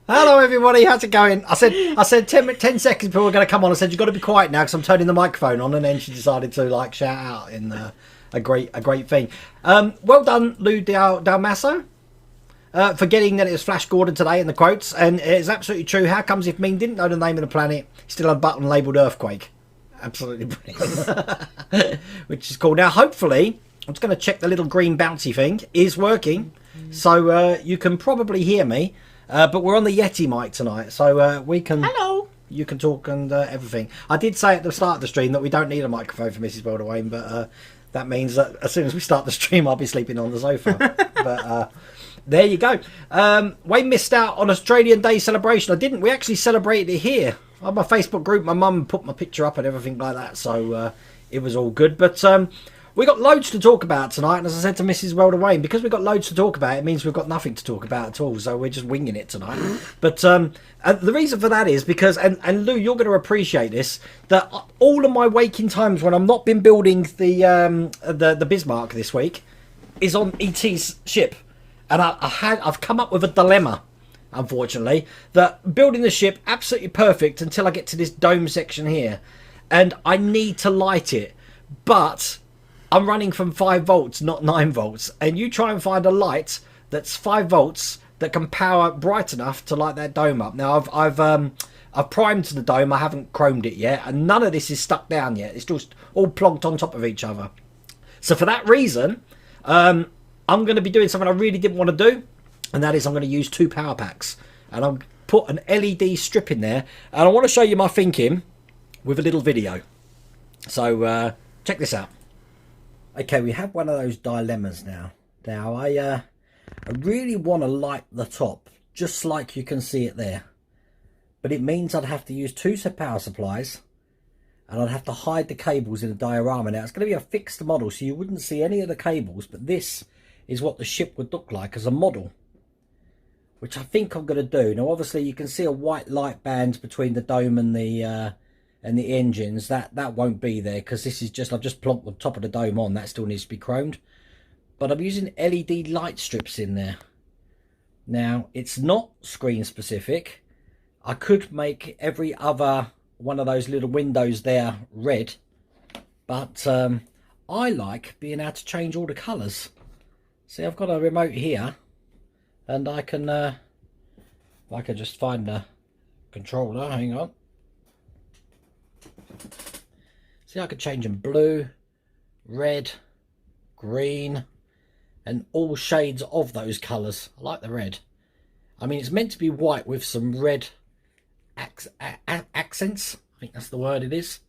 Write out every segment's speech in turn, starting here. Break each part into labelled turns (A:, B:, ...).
A: Hello everybody, how's it going? I said 10 seconds before we're going to come on. I said you've got to be quiet now because I'm turning the microphone on, and then she decided to like shout out in a great thing. Well done, Lou Dalmasso, for getting that it was Flash Gordon today in the quotes, and it's absolutely true. How comes if Ming didn't know the name of the planet, still had a button labelled Earthquake? Absolutely brilliant. Which is cool. Now hopefully, I'm just going to check the little green bouncy thing is working, so you can probably hear me. But we're on the Yeti mic tonight, so we can. Hello. You can talk and everything. I did say at the start of the stream that we don't need a microphone for Mrs. Wayne, but that means that as soon as we start the stream, I'll be sleeping on the sofa. But there you go. Wayne missed out on Australian Day celebration. I didn't. We actually celebrated it here on my Facebook group. My mum put my picture up and everything like that, so it was all good. But we got loads to talk about tonight, and as I said to Mrs. Wayne, because we've got loads to talk about, it means we've got nothing to talk about at all, so we're just winging it tonight. But the reason for that is because, and Lou, you're going to appreciate this, that all of my waking times when I've not been building the Bismarck this week is on ET's ship, and I've come up with a dilemma, unfortunately, that building the ship absolutely perfect until I get to this dome section here, and I need to light it, but I'm running from 5 volts, not 9 volts. And you try and find a light that's 5 volts that can power bright enough to light that dome up. Now, I've primed the dome. I haven't chromed it yet. And none of this is stuck down yet. It's just all plonked on top of each other. So for that reason, I'm going to be doing something I really didn't want to do. And that is I'm going to use 2 power packs. And I'll put an LED strip in there. And I want to show you my thinking with a little video. So check this out. Okay, we have one of those dilemmas now. Now, I really want to light the top, just like you can see it there. But it means I'd have to use 2 set power supplies, and I'd have to hide the cables in the diorama. Now, it's going to be a fixed model, so you wouldn't see any of the cables, but this is what the ship would look like as a model, which I think I'm going to do. Now, obviously, you can see a white light band between the dome and the engines. That won't be there, because this is just, I've just plonked the top of the dome on. That still needs to be chromed. But I'm using LED light strips in there. Now, it's not screen specific. I could make every other one of those little windows there red, but I like being able to change all the colours. See, I've got a remote here, and I can just find the controller. Hang on. See, I could change them blue, red, green, and all shades of those colours. I like the red. I mean, it's meant to be white with some red accents. I think that's the word it is.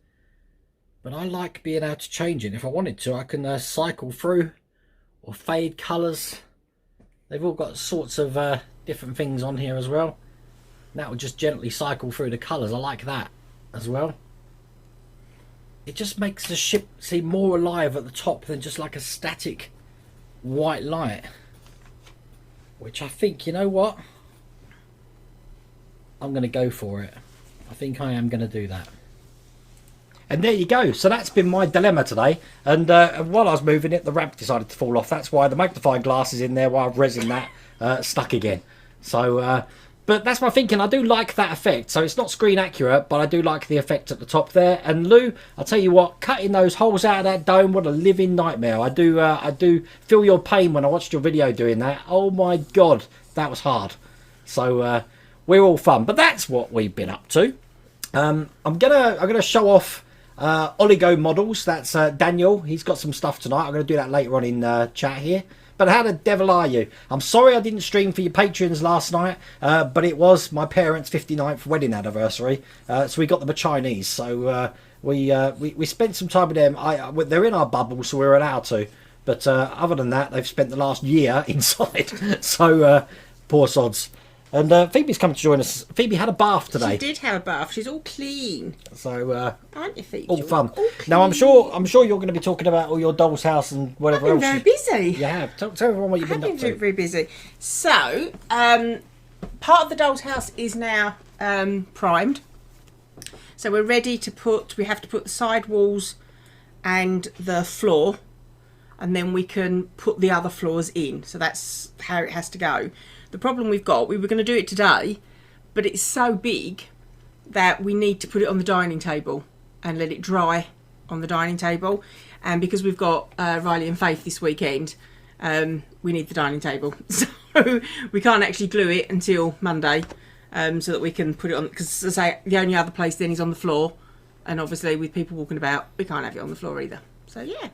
A: But I like being able to change it. If I wanted to, I can cycle through or fade colours. They've all got sorts of different things on here as well. And that would just gently cycle through the colours. I like that as well. It just makes the ship seem more alive at the top than just like a static white light, which I think, you know what, I'm going to go for it. I think I am going to do that. And there you go. So that's been my dilemma today. And while I was moving it, the ramp decided to fall off. That's why the magnifying glass is in there while I've resin that stuck again. So but that's my thinking. I do like that effect. So it's not screen accurate, but I do like the effect at the top there. And Lou, I'll tell you what, cutting those holes out of that dome, what a living nightmare. I do feel your pain when I watched your video doing that. Oh my God, that was hard. So we're all fun. But that's what we've been up to. I'm gonna show off Oligo models. That's Daniel. He's got some stuff tonight. I'm gonna do that later on in chat here. But how the devil are you? I'm sorry I didn't stream for your patrons last night, but it was my parents' 59th wedding anniversary, so we got them a Chinese. So we spent some time with them. They're in our bubble, so we're allowed to. But other than that, they've spent the last year inside. So poor sods. And Phoebe's come to join us. Phoebe had a bath today.
B: She did have a bath. She's all clean.
A: So
B: aren't you, Phoebe?
A: all fun. Now I'm sure you're going to be talking about all your doll's house and whatever else.
B: I've been very busy.
A: You have. Tell everyone what you've been up to.
B: Very, very busy. So part of the doll's house is now primed. So we're ready to put. We have to put the side walls and the floor, and then we can put the other floors in. So that's how it has to go. The problem we've got, we were going to do it today, but it's so big that we need to put it on the dining table and let it dry on the dining table. And because we've got Riley and Faith this weekend, we need the dining table. So we can't actually glue it until Monday, so that we can put it on, because as I say, the only other place then is on the floor. And obviously with people walking about, we can't have it on the floor either. So yeah.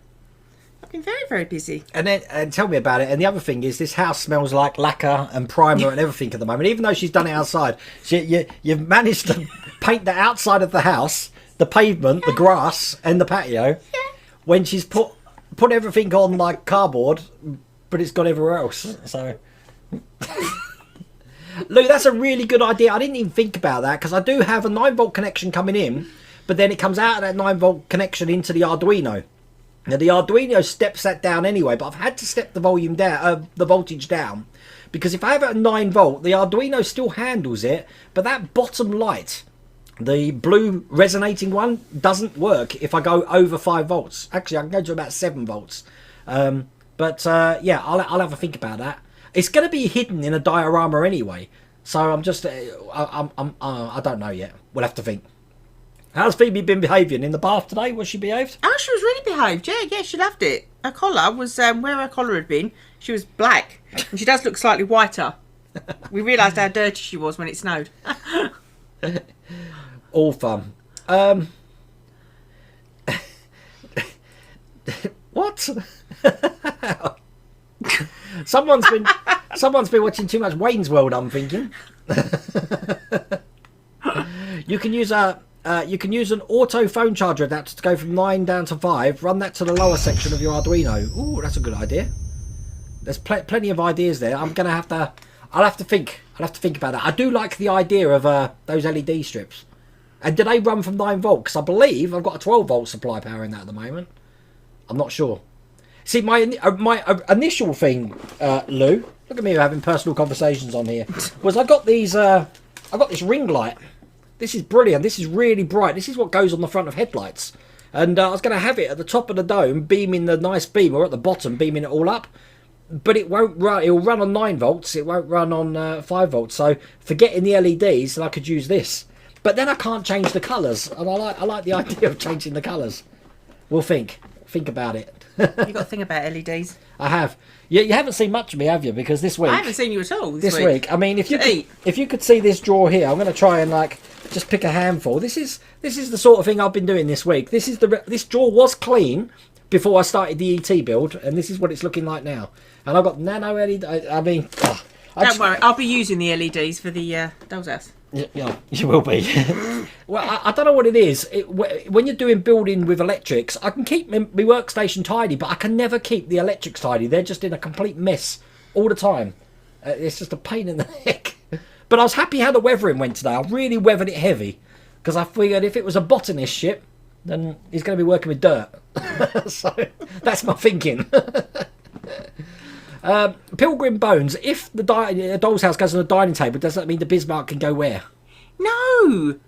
B: I've been very, very busy.
A: And tell me about it. And the other thing is, this house smells like lacquer and primer and everything at the moment. Even though she's done it outside, you've managed to paint the outside of the house, the pavement, the grass, and the patio. Yeah. When she's put everything on like cardboard, but it's got everywhere else. So, Lou, that's a really good idea. I didn't even think about that, because I do have a 9-volt connection coming in, but then it comes out of that 9-volt connection into the Arduino. Now the Arduino steps that down anyway, but I've had to step the volume down, the voltage down, because if I have it at 9 volt, the Arduino still handles it, but that bottom light, the blue resonating one, doesn't work if I go over 5 volts. Actually, I can go to about 7 volts. Yeah, I'll have a think about that. It's going to be hidden in a diorama anyway, so I'm just, I don't know yet. We'll have to think. How's Phoebe been behaving in the bath today? Was she behaved?
B: Oh, she was really behaved. Yeah, she loved it. Her collar was where her collar had been. She was black, and she does look slightly whiter. We realised how dirty she was when it snowed.
A: All fun. What? Someone's been watching too much Wayne's World, I'm thinking. You can use an auto phone charger adapter to go from 9 down to 5. Run that to the lower section of your Arduino. Ooh, that's a good idea. There's plenty of ideas there. I'm gonna have to. I'll have to think. I'll have to think about that. I do like the idea of those LED strips. And do they run from 9 volt? Because I believe I've got a 12 volt supply power in that at the moment. I'm not sure. See, my initial thing, Lou. Look at me having personal conversations on here. Was I got these? I got this ring light. This is brilliant. This is really bright. This is what goes on the front of headlights. And I was going to have it at the top of the dome, beaming the nice beam, or at the bottom, beaming it all up. But it won't run. It'll run on 9 volts. It won't run on 5 volts. So forgetting the LEDs, I could use this. But then I can't change the colours, and I like the idea of changing the colours. We'll think about it.
B: You've got to think about LEDs.
A: I have. You haven't seen much of me, have you? Because this week
B: I haven't seen you at all
A: this week. I mean, if you could see this drawer here, I'm going to try and just pick a handful. This is the sort of thing I've been doing this week. This drawer was clean before I started the ET build, and this is what it's looking like now. And I've got nano LED. I mean,
B: don't worry, I'll be using the LEDs for the doll's house.
A: Yeah, you will be. Well, I don't know what it is. When you're doing building with electrics, I can keep my workstation tidy, but I can never keep the electrics tidy. They're just in a complete mess all the time. It's just a pain in the neck. But I was happy how the weathering went today. I really weathered it heavy because I figured if it was a botanist ship, then he's going to be working with dirt. So that's my thinking. Pilgrim Bones. If the doll's house goes on a dining table, does that mean the Bismarck can go where?
B: No.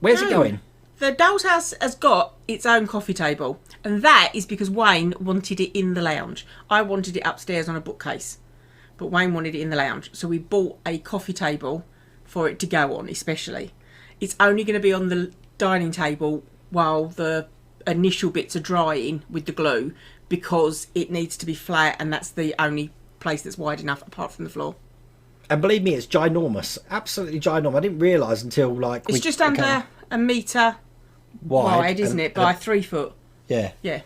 A: Where's it going?
B: The doll's house has got its own coffee table, and that is because Wayne wanted it in the lounge. I wanted it upstairs on a bookcase, but Wayne wanted it in the lounge, so we bought a coffee table for it to go on. Especially, it's only going to be on the dining table while the initial bits are drying with the glue, because it needs to be flat, and that's the only place that's wide enough apart from the floor.
A: And believe me, it's ginormous. Absolutely ginormous. I didn't realise until
B: it's just under a metre wide, isn't it? By 3 foot.
A: Yeah.
B: Yeah.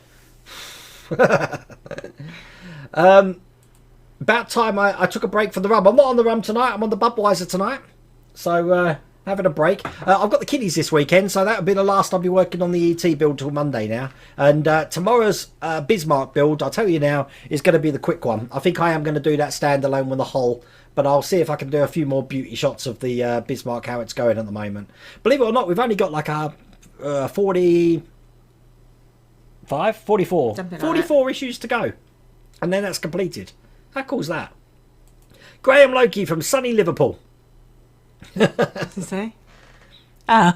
A: About time I took a break from the rum. I'm not on the rum tonight. I'm on the Budweiser tonight. So having a break. I've got the kiddies this weekend, so that'll be the last I'll be working on the ET build till Monday now. And tomorrow's Bismarck build, I'll tell you now, is going to be the quick one. I think I am going to do that standalone with the hull, but I'll see if I can do a few more beauty shots of the Bismarck, how it's going at the moment. Believe it or not, we've only got like a 44 issues to go, and then that's completed. How cool is that? Graham Loki from sunny Liverpool.
B: What's he say? Oh.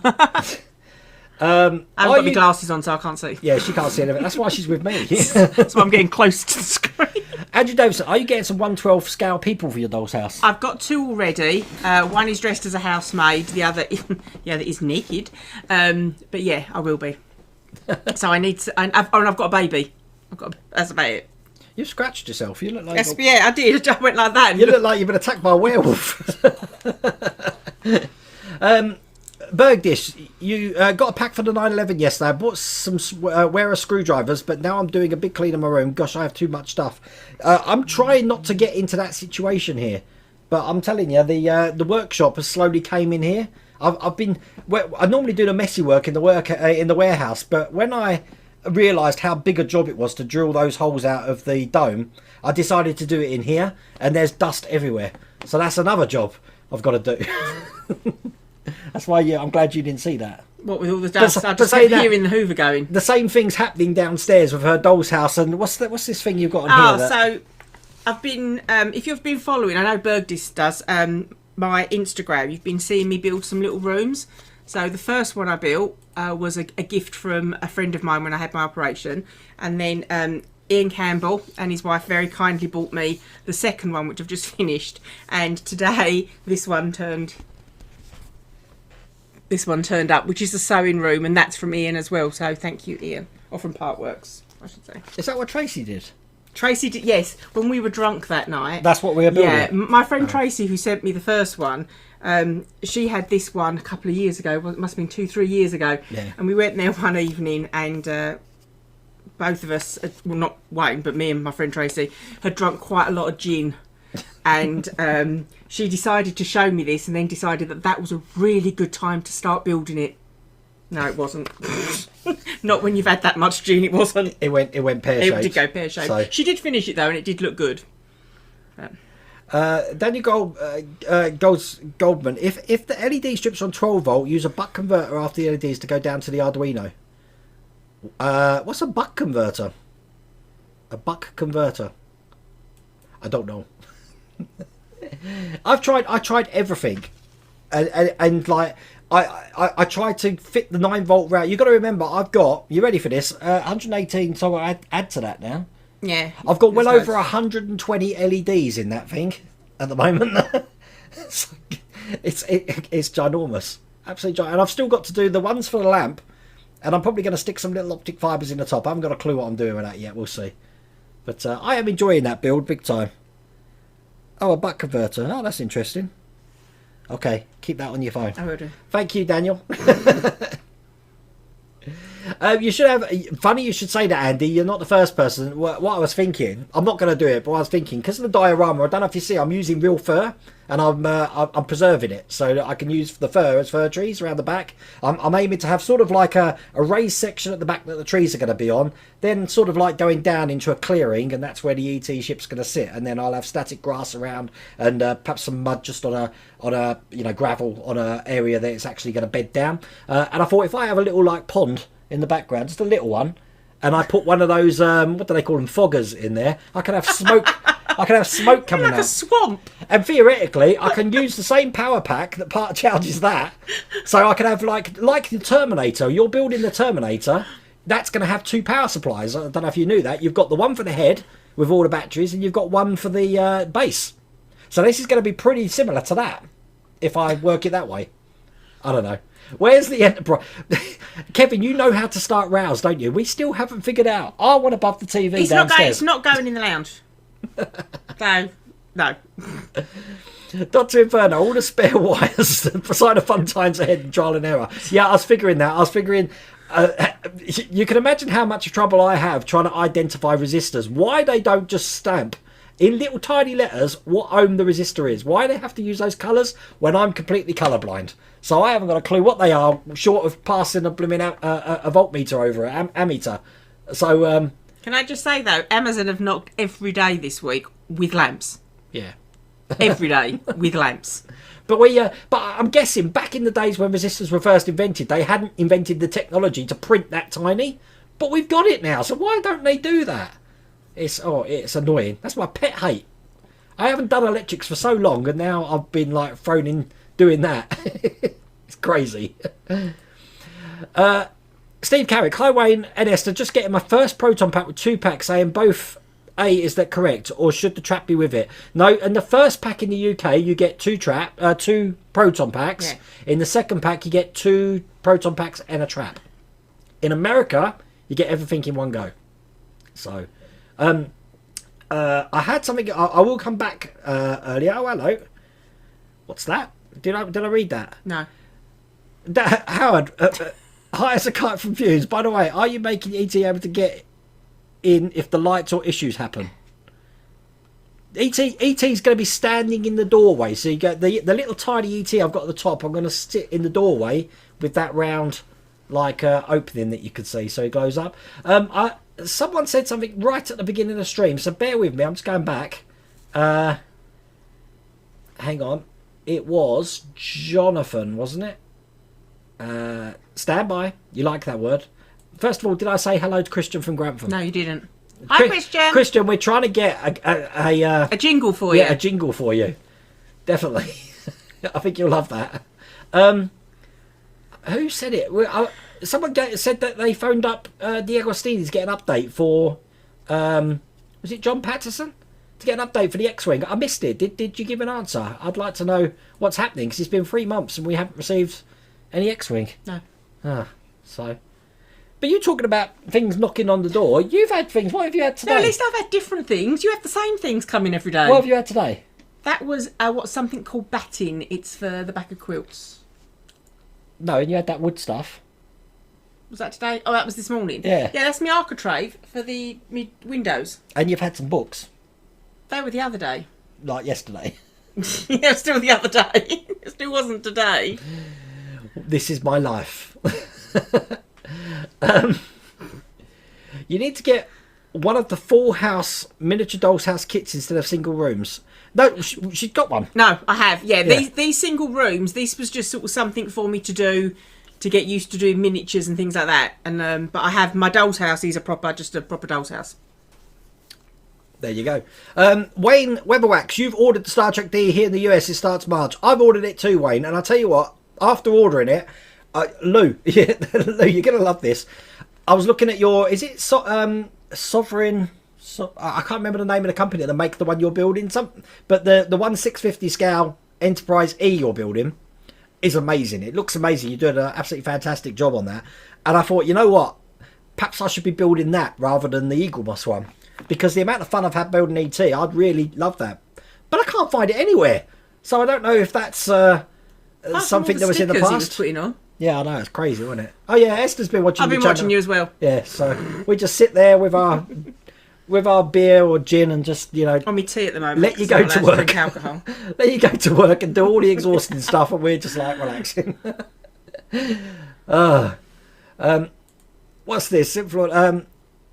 B: I've got my glasses on, so I can't see.
A: Yeah, she can't see anything. That's why she's with me.
B: That's why I'm getting close to the screen.
A: Andrew Davison, are you getting some 1/12 scale people for your doll's house?
B: I've got 2 already. One is dressed as a housemaid. The other is naked. But yeah, I will be. So I need to. I've got a baby. That's about it.
A: You scratched yourself. You look like.
B: Yes, yeah, I did. I went like that.
A: You look like you've been attacked by a werewolf. Bergdish, you got a pack for the 911 yesterday. I bought some wearer screwdrivers, but now I'm doing a big clean in my room. Gosh, I have too much stuff. I'm trying not to get into that situation here, but I'm telling you, the workshop has slowly came in here. I normally do the messy work in the warehouse, but when I realised how big a job it was to drill those holes out of the dome, I decided to do it in here, and there's dust everywhere. So that's another job I've got to do. That's why, I'm glad you didn't see that.
B: What, with all the dust? I just kept hearing the Hoover going.
A: The same thing's happening downstairs with her doll's house. And what's this thing you've got on here?
B: So I've been, if you've been following, I know Bergdis does, my Instagram, you've been seeing me build some little rooms. So the first one I built was a gift from a friend of mine when I had my operation. And then Ian Campbell and his wife very kindly bought me the second one, which I've just finished. And today, this one turned up, which is the sewing room, and that's from Ian as well. So thank you, Ian. Or from Partworks, I should say.
A: Is that what Tracy did?
B: Tracy did, yes. When we were drunk that night.
A: That's what we were building?
B: Yeah, my friend Tracy, who sent me the first one, she had this one a couple of years ago. It must have been 2-3 years ago.
A: Yeah.
B: And we went there one evening, and both of us, well, not Wayne, but me and my friend Tracy, had drunk quite a lot of gin. And she decided to show me this, and then decided that was a really good time to start building it. No, it wasn't. Not when you've had that much June, it wasn't.
A: It went pear shaped.
B: It did go pear shaped.
A: So.
B: She did finish it though, and it did look good.
A: Daniel Goldman, if the LED strips on 12 volt, use a buck converter after the LEDs to go down to the Arduino. What's a buck converter? A buck converter. I don't know. I tried everything, and like I tried to fit the 9 volt route. You got to remember, I've got, you ready for this? 118. So I add to that now.
B: Yeah,
A: I've got well over 120 LEDs in that thing at the moment. it's ginormous, absolutely giant. And I've still got to do the ones for the lamp, and I'm probably going to stick some little optic fibres in the top. I haven't got a clue what I'm doing with that yet. We'll see. But I am enjoying that build big time. Oh, a buck converter. Oh, that's interesting. Okay, keep that on your phone.
B: I will do.
A: Thank you, Daniel. You should have. Funny you should say that, Andy. You're not the first person. What I was thinking, I'm not going to do it, but what I was thinking, because of the diorama, I don't know if you see, I'm using real fur, and I'm preserving it so that I can use the fur as fir trees around the back. I'm aiming to have sort of like a raised section at the back that the trees are going to be on, then sort of like going down into a clearing, and that's where the ET ship's going to sit, and then I'll have static grass around and perhaps some mud just on a gravel on a area that it's actually going to bed down. And I thought if I have a little like pond in the background, just a little one, and I put one of those what do they call them, foggers in there, I can have smoke. I can have smoke coming out.
B: A swamp.
A: And theoretically, I can use the same power pack that part charges that, so I can have like the Terminator. You're building the Terminator. That's going to have 2 power supplies. I don't know if you knew that. You've got the one for the head with all the batteries, and you've got one for the base. So this is going to be pretty similar to that if I work it that way. I don't know. Where's the enterprise? Kevin, you know how to start rows, don't you? We still haven't figured out. I want above the TV downstairs.
B: It's not going in the lounge. No.
A: Dr. Inferno, all the spare wires beside the fun times ahead and trial and error. Yeah, I was figuring that. You can imagine how much trouble I have trying to identify resistors. Why they don't just stamp in little tiny letters what ohm the resistor is. Why they have to use those colours when I'm completely colourblind. So I haven't got a clue what they are, short of passing a blooming a voltmeter over an ammeter. So
B: can I just say though, Amazon have knocked every day this week with lamps.
A: Yeah.
B: Every day with lamps.
A: But but I'm guessing back in the days when resistors were first invented, they hadn't invented the technology to print that tiny. But we've got it now, so why don't they do that? It's annoying. That's my pet hate. I haven't done electrics for so long, and now I've been like thrown in doing that. It's crazy. Steve Carrick, hi Wayne and Esther, just getting my first proton pack with 2 packs, saying both A, is that correct, or should the trap be with it? No, in the first pack in the UK you get 2 proton packs. Yeah. In the second pack you get 2 proton packs and a trap. In America you get everything in one go. So I had something. I will come back earlier. Oh, hello. What's that? Did I read that?
B: No.
A: Howard, hi as a kite from Fuse. By the way, are you making ET able to get in if the lights or issues happen? ET's going to be standing in the doorway. So you get the little tiny ET I've got at the top. I'm going to sit in the doorway with that round like opening that you could see. So it glows up. Someone said something right at the beginning of the stream, so bear with me. I'm just going back. Hang on. It was Jonathan, wasn't it? Stand by. You like that word. First of all, did I say hello to Christian from Grantham?
B: No, you didn't. Hi, Christian.
A: Christian, we're trying to get
B: a jingle for you.
A: Yeah, a jingle for you. Definitely. I think you'll love that. Who said it? Someone said that they phoned up Diego Stevens to get an update for... was it John Patterson? To get an update for the X-Wing. I missed it. Did you give an answer? I'd like to know what's happening, because it's been 3 months and we haven't received any X-Wing.
B: No.
A: So... But you're talking about things knocking on the door. You've had things. What have you had today?
B: No, at least I've had different things. You have the same things coming every day.
A: What have you had today?
B: That was something called batting. It's for the back of quilts.
A: No, and you had that wood stuff.
B: Was that today? Oh, that was this morning.
A: Yeah.
B: Yeah, that's my architrave for the windows.
A: And you've had some books.
B: They were the other day.
A: Like yesterday.
B: Yeah, still the other day. It still wasn't today.
A: This is my life. You need to get one of the full house miniature doll's house kits instead of single rooms. No, she's got one.
B: No, I have. Yeah, these single rooms. This was just sort of something for me to do to get used to doing miniatures and things like that. And but I have my doll's house. Is a proper doll's house.
A: There you go. Wayne Weberwax, you've ordered the Star Trek D here in the US. It starts March. I've ordered it too, Wayne. And I'll tell you what, after ordering it, Lou, Lou, you're going to love this. I was looking at your, is it Sovereign? I can't remember the name of the company that make the one you're building. But the 1/650 scale Enterprise E you're building is amazing. It looks amazing. You're doing an absolutely fantastic job on that. And I thought, you know what? Perhaps I should be building that rather than the Eagle Moss one. Because the amount of fun I've had building ET, I'd really love that. But I can't find it anywhere. So I don't know if that's something that was in the past.
B: He was putting on.
A: Yeah, I know. It's crazy, isn't it? Oh, yeah. Esther's been watching
B: I've been watching you as well.
A: Yeah, so we just sit there with our beer or gin and just,
B: on my tea at the moment.
A: Let you go to work.
B: Alcohol.
A: Let you go to work and do all the exhausting stuff, and we're just like relaxing. What's this?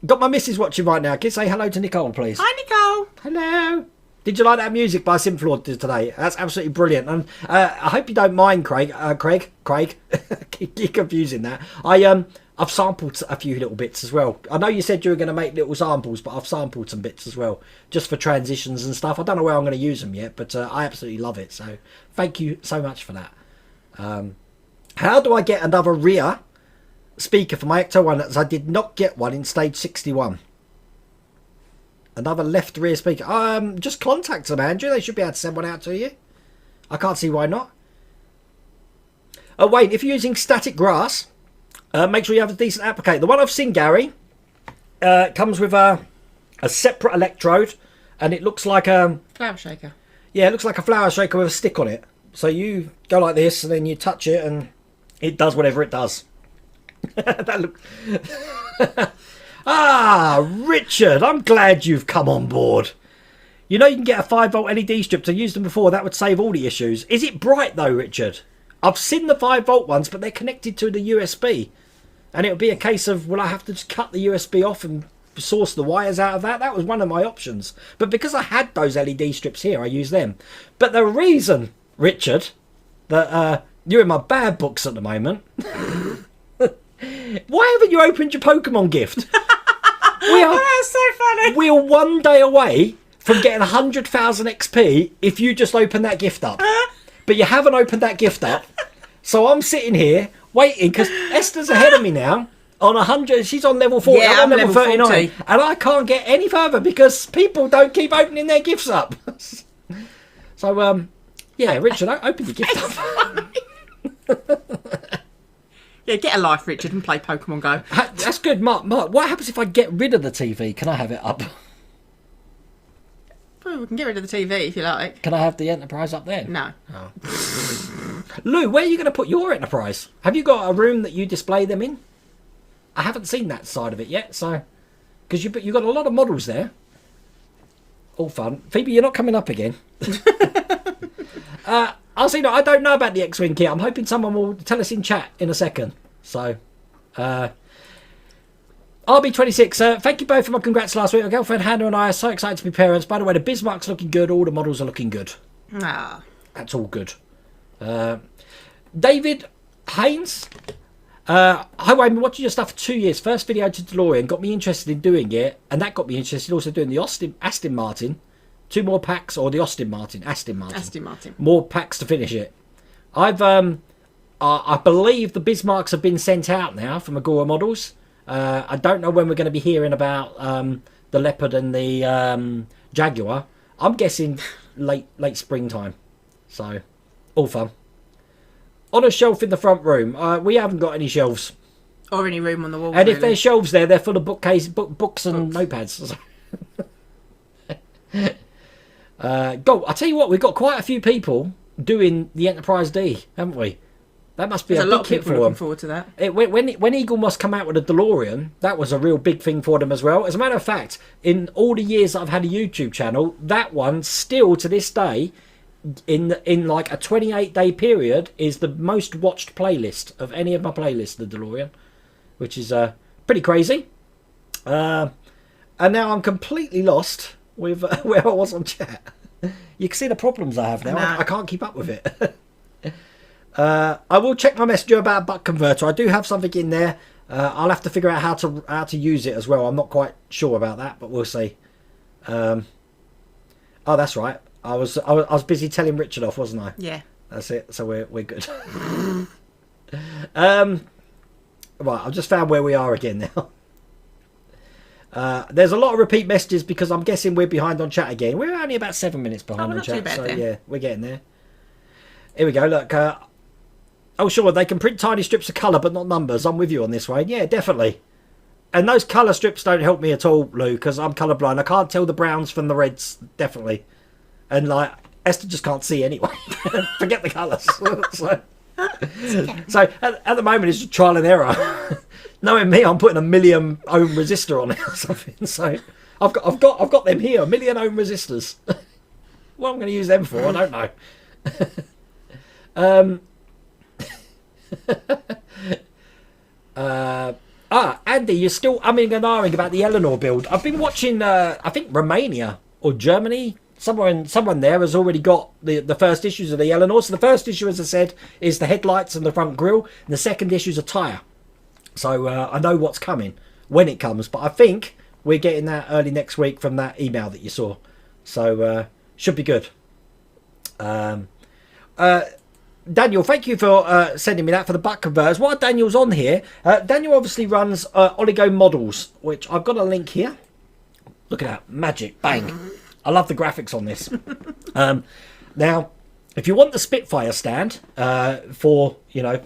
A: Got my missus watching right now. Can you say hello to Nicole, please?
B: Hi, Nicole.
A: Hello. Did you like that music by Simflord today? That's absolutely brilliant. And I hope you don't mind, Craig. Craig. Keep confusing that. I've sampled a few little bits as well. I know you said you were going to make little samples, but I've sampled some bits as well, just for transitions and stuff. I don't know where I'm going to use them yet, but I absolutely love it. So thank you so much for that. How do I get another rear speaker for my Ecto One, as I did not get one in stage 61? Another left rear speaker. Just contact them, Andrew. They should be able to send one out to you. I can't see why not. Wait, if you're using static grass, make sure you have a decent applicator. The one I've seen, Gary, comes with a separate electrode, and it looks like a
B: flower shaker. Yeah,
A: it looks like a flower shaker with a stick on it. So you go like this, and then you touch it, and it does whatever it does. That looks. Richard, I'm glad you've come on board. You know you can get a 5-volt LED strip. I used them before. That would save all the issues. Is it bright though, Richard? I've seen the 5-volt ones, but they're connected to the USB. And it would be a case of, will I have to just cut the USB off and source the wires out of that? That was one of my options. But because I had those LED strips here, I use them. But the reason, Richard, that you're in my bad books at the moment... Why haven't you opened your Pokemon gift?
B: That's so funny.
A: We are one day away from getting 100,000 XP if you just open that gift up. But you haven't opened that gift up. So I'm sitting here waiting, because Esther's ahead of me now on 100. She's on level 40.
B: Yeah,
A: I'm on level 39. 40. And I can't get any further because people don't keep opening their gifts up. So, yeah, Richard, open your gift up.
B: Yeah, get a life, Richard, and play Pokemon Go.
A: That's good, Mark. What happens if I get rid of the TV? Can I have it up?
B: Well, we can get rid of the TV if you like.
A: Can I have the Enterprise up there?
B: No.
A: Oh. Lou, where are you going to put your Enterprise? Have you got a room that you display them in? I haven't seen that side of it yet, so... Because you've got a lot of models there. All fun. Phoebe, you're not coming up again. I'll see. I don't know about the X-Wing kit. I'm hoping someone will tell us in chat in a second. So, RB26, thank you both for my congrats last week. My girlfriend Hannah and I are so excited to be parents. By the way, the Bismarck's looking good. All the models are looking good. That's all good. David Haynes. Hi, Wayne. Been watching your stuff for 2 years. First video to DeLorean got me interested in doing it, and that got me interested in also doing the Aston Martin. 2 more packs, or the Aston Martin. More packs to finish it. I believe the Bismarcks have been sent out now from Agora Models. I don't know when we're going to be hearing about the Leopard and the Jaguar. I'm guessing late springtime. So, all fun. On a shelf in the front room. We haven't got any shelves.
B: Or any room on the wall.
A: And if there's shelves there, they're full of books and notepads. Go! I tell you what, we've got quite a few people doing the Enterprise D, haven't we? That must be a big hit for them.
B: Looking forward to that.
A: When Eagle Moss come out with a DeLorean, that was a real big thing for them as well. As a matter of fact, in all the years that I've had a YouTube channel, that one still to this day, in like a 28-day period, is the most watched playlist of any of my playlists. The DeLorean, which is pretty crazy. And now I'm completely lost with where I was on chat. You can see the problems I have now. I can't keep up with it. I will check my messenger about a buck converter. I do have something in there. I'll have to figure out how to use it as well. I'm not quite sure about that, but we'll see. Oh, that's right. I was busy telling Richard off, wasn't I?
B: Yeah.
A: That's it. So we're good. Right. I've just found where we are again now. There's a lot of repeat messages because I'm guessing we're behind on chat again. We're only about 7 minutes behind on chat. So then. Yeah, we're getting there. Here we go. Look. Oh, sure. They can print tiny strips of colour, but not numbers. I'm with you on this, Wayne. Yeah, definitely. And those colour strips don't help me at all, Lou, because I'm colourblind. I can't tell the browns from the reds, definitely. And like Esther just can't see anyway. Forget the colours. So at the moment it's just trial and error. Knowing me, I'm putting a 1,000,000 ohm resistor on it or something. So I've got them here, 1,000,000 ohm resistors. What I'm going to use them for, I don't know. Andy, you're still umming and ahhing about the Eleanor build. I've been watching, I think Romania or Germany. Someone there has already got the first issues of the Eleanor. So the first issue, as I said, is the headlights and the front grille. And the second issue is a tyre. So I know what's coming when it comes. But I think we're getting that early next week from that email that you saw. So should be good. Daniel, thank you for sending me that for the butt converters. While Daniel's on here, Daniel obviously runs Oligo Models, which I've got a link here. Look at that. Magic. Bang. I love the graphics on this. Now, if you want the Spitfire stand for,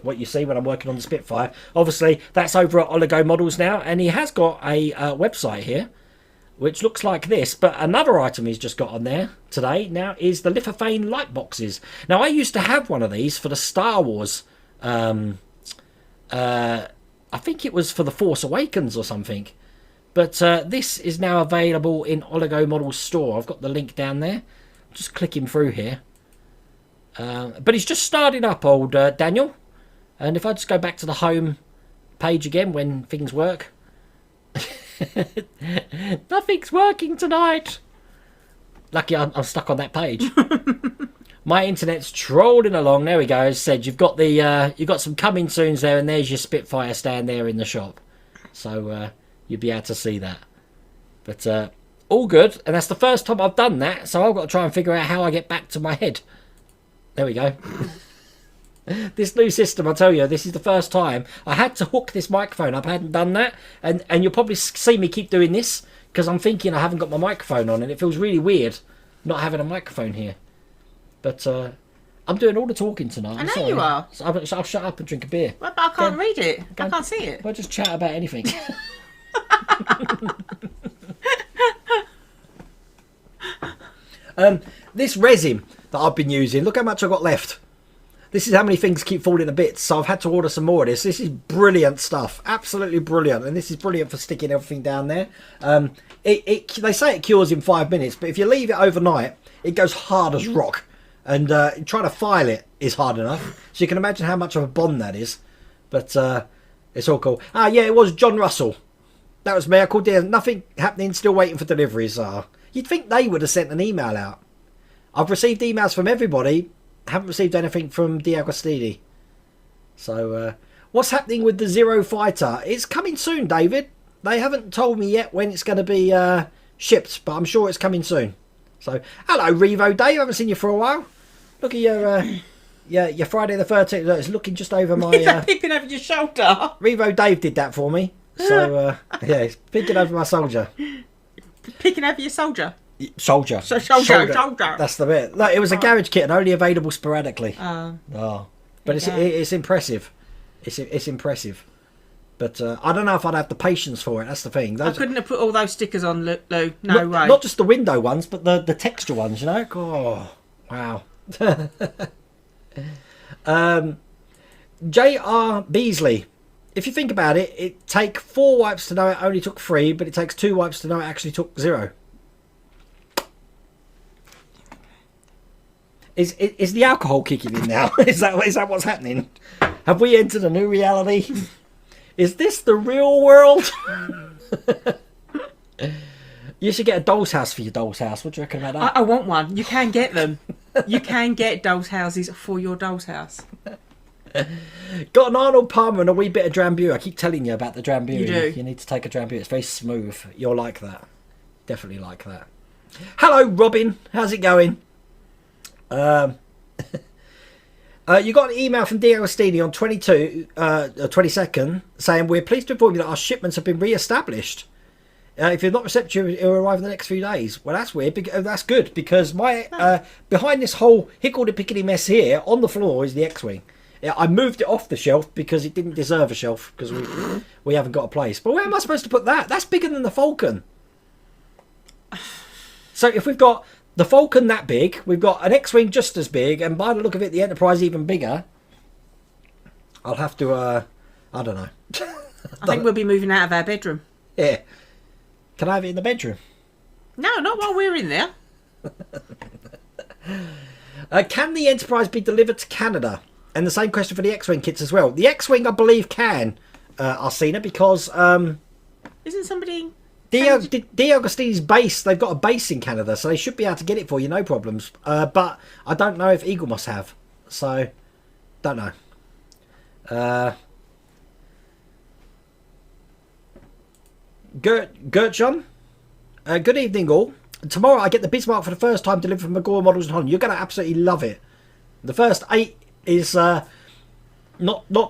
A: what you see when I'm working on the Spitfire, obviously that's over at Oligo Models now. And he has got a website here, which looks like this. But another item he's just got on there today now is the lithophane light boxes. Now, I used to have one of these for the Star Wars. I think it was for the Force Awakens or something. But this is now available in Oligo Models store. I've got the link down there. I'm just clicking through here. But he's just starting up, old Daniel. And if I just go back to the home page again when things work. Nothing's working tonight. Lucky I'm stuck on that page. My internet's trolling along. There we go. As I said, you've got some coming soons there, and there's your Spitfire stand there in the shop. So you'll be able to see that. But all good, and that's the first time I've done that, so I've got to try and figure out how I get back to my head. There we go. This new system, I tell you, this is the first time I had to hook this microphone up. I hadn't done that, and you'll probably see me keep doing this because I'm thinking I haven't got my microphone on, and it feels really weird not having a microphone here. But I'm doing all the talking tonight.
B: I know you are.
A: So I'll shut up and drink a beer.
B: Well, but I can't read it. I can't see it.
A: We'll just chat about anything. This resin that I've been using, look how much I've got left. This is how many things keep falling to bits, so I've had to order some more of this. This is brilliant stuff, absolutely brilliant, and this is brilliant for sticking everything down there. They say it cures in 5 minutes, but if you leave it overnight, it goes hard as rock, and trying to file it is hard enough. So you can imagine how much of a bond that is. But it's all cool. Ah, yeah, it was John Russell. That was me. I called there. Nothing happening. Still waiting for deliveries. You'd think they would have sent an email out. I've received emails from everybody. Haven't received anything from D'Agostini. So, what's happening with the Zero Fighter? It's coming soon, David. They haven't told me yet when it's going to be shipped, but I'm sure it's coming soon. So, hello, Revo Dave. I haven't seen you for a while. Look at your Friday the 13th. Look, it's looking just over my...
B: peeping over your shoulder.
A: Revo Dave did that for me. So, yeah, he's peeking over my soldier.
B: Peeking over your soldier?
A: Soldier.
B: Shoulder.
A: That's the bit. Look, it was a garage kit and only available sporadically. But it's impressive. It's impressive. But I don't know if I'd have the patience for it. That's the thing.
B: I couldn't have put all those stickers on, Lou. No way.
A: Not just the window ones, but the texture ones, you know? Oh, wow. J.R. Beasley. If you think about it, it takes 4 wipes to know it only took 3, but it takes 2 wipes to know it actually took 0. Is the alcohol kicking in now? Is that what's happening? Have we entered a new reality? Is this the real world? You should get a doll's house for your doll's house. What do you reckon about that?
B: I want one. You can get them. You can get doll's houses for your doll's house.
A: Got an Arnold Palmer and a wee bit of Drambuie. I keep telling you about the Drambuie.
B: You do.
A: You need to take a Drambuie. It's very smooth. You'll like that. Definitely like that. Hello, Robin. How's it going? You got an email from Dio Agostini on 22nd saying, we're pleased to inform you that our shipments have been re-established. If you're not receptive, it will arrive in the next few days. Well, that's weird. That's good, because my behind this whole hickledy-pickledy mess here, on the floor, is the X-Wing. I moved it off the shelf because it didn't deserve a shelf, because we haven't got a place. But where am I supposed to put that? That's bigger than the Falcon. So if we've got the Falcon that big, we've got an X-Wing just as big, and by the look of it, the Enterprise even bigger, I'll have to, I don't know.
B: I think we'll be moving out of our bedroom.
A: Yeah. Can I have it in the bedroom?
B: No, not while we're in there.
A: Can the Enterprise be delivered to Canada? And the same question for the X-Wing kits as well. The X-Wing, I believe, can, Arsena, because...
B: Isn't somebody...
A: Dio Agostini's base, they've got a base in Canada, so they should be able to get it for you, no problems. But I don't know if Eagle must have. So, don't know. Gertjon, good evening all. Tomorrow I get the Bismarck for the first time delivered from Magora Models in Holland. You're going to absolutely love it. The first 8 is not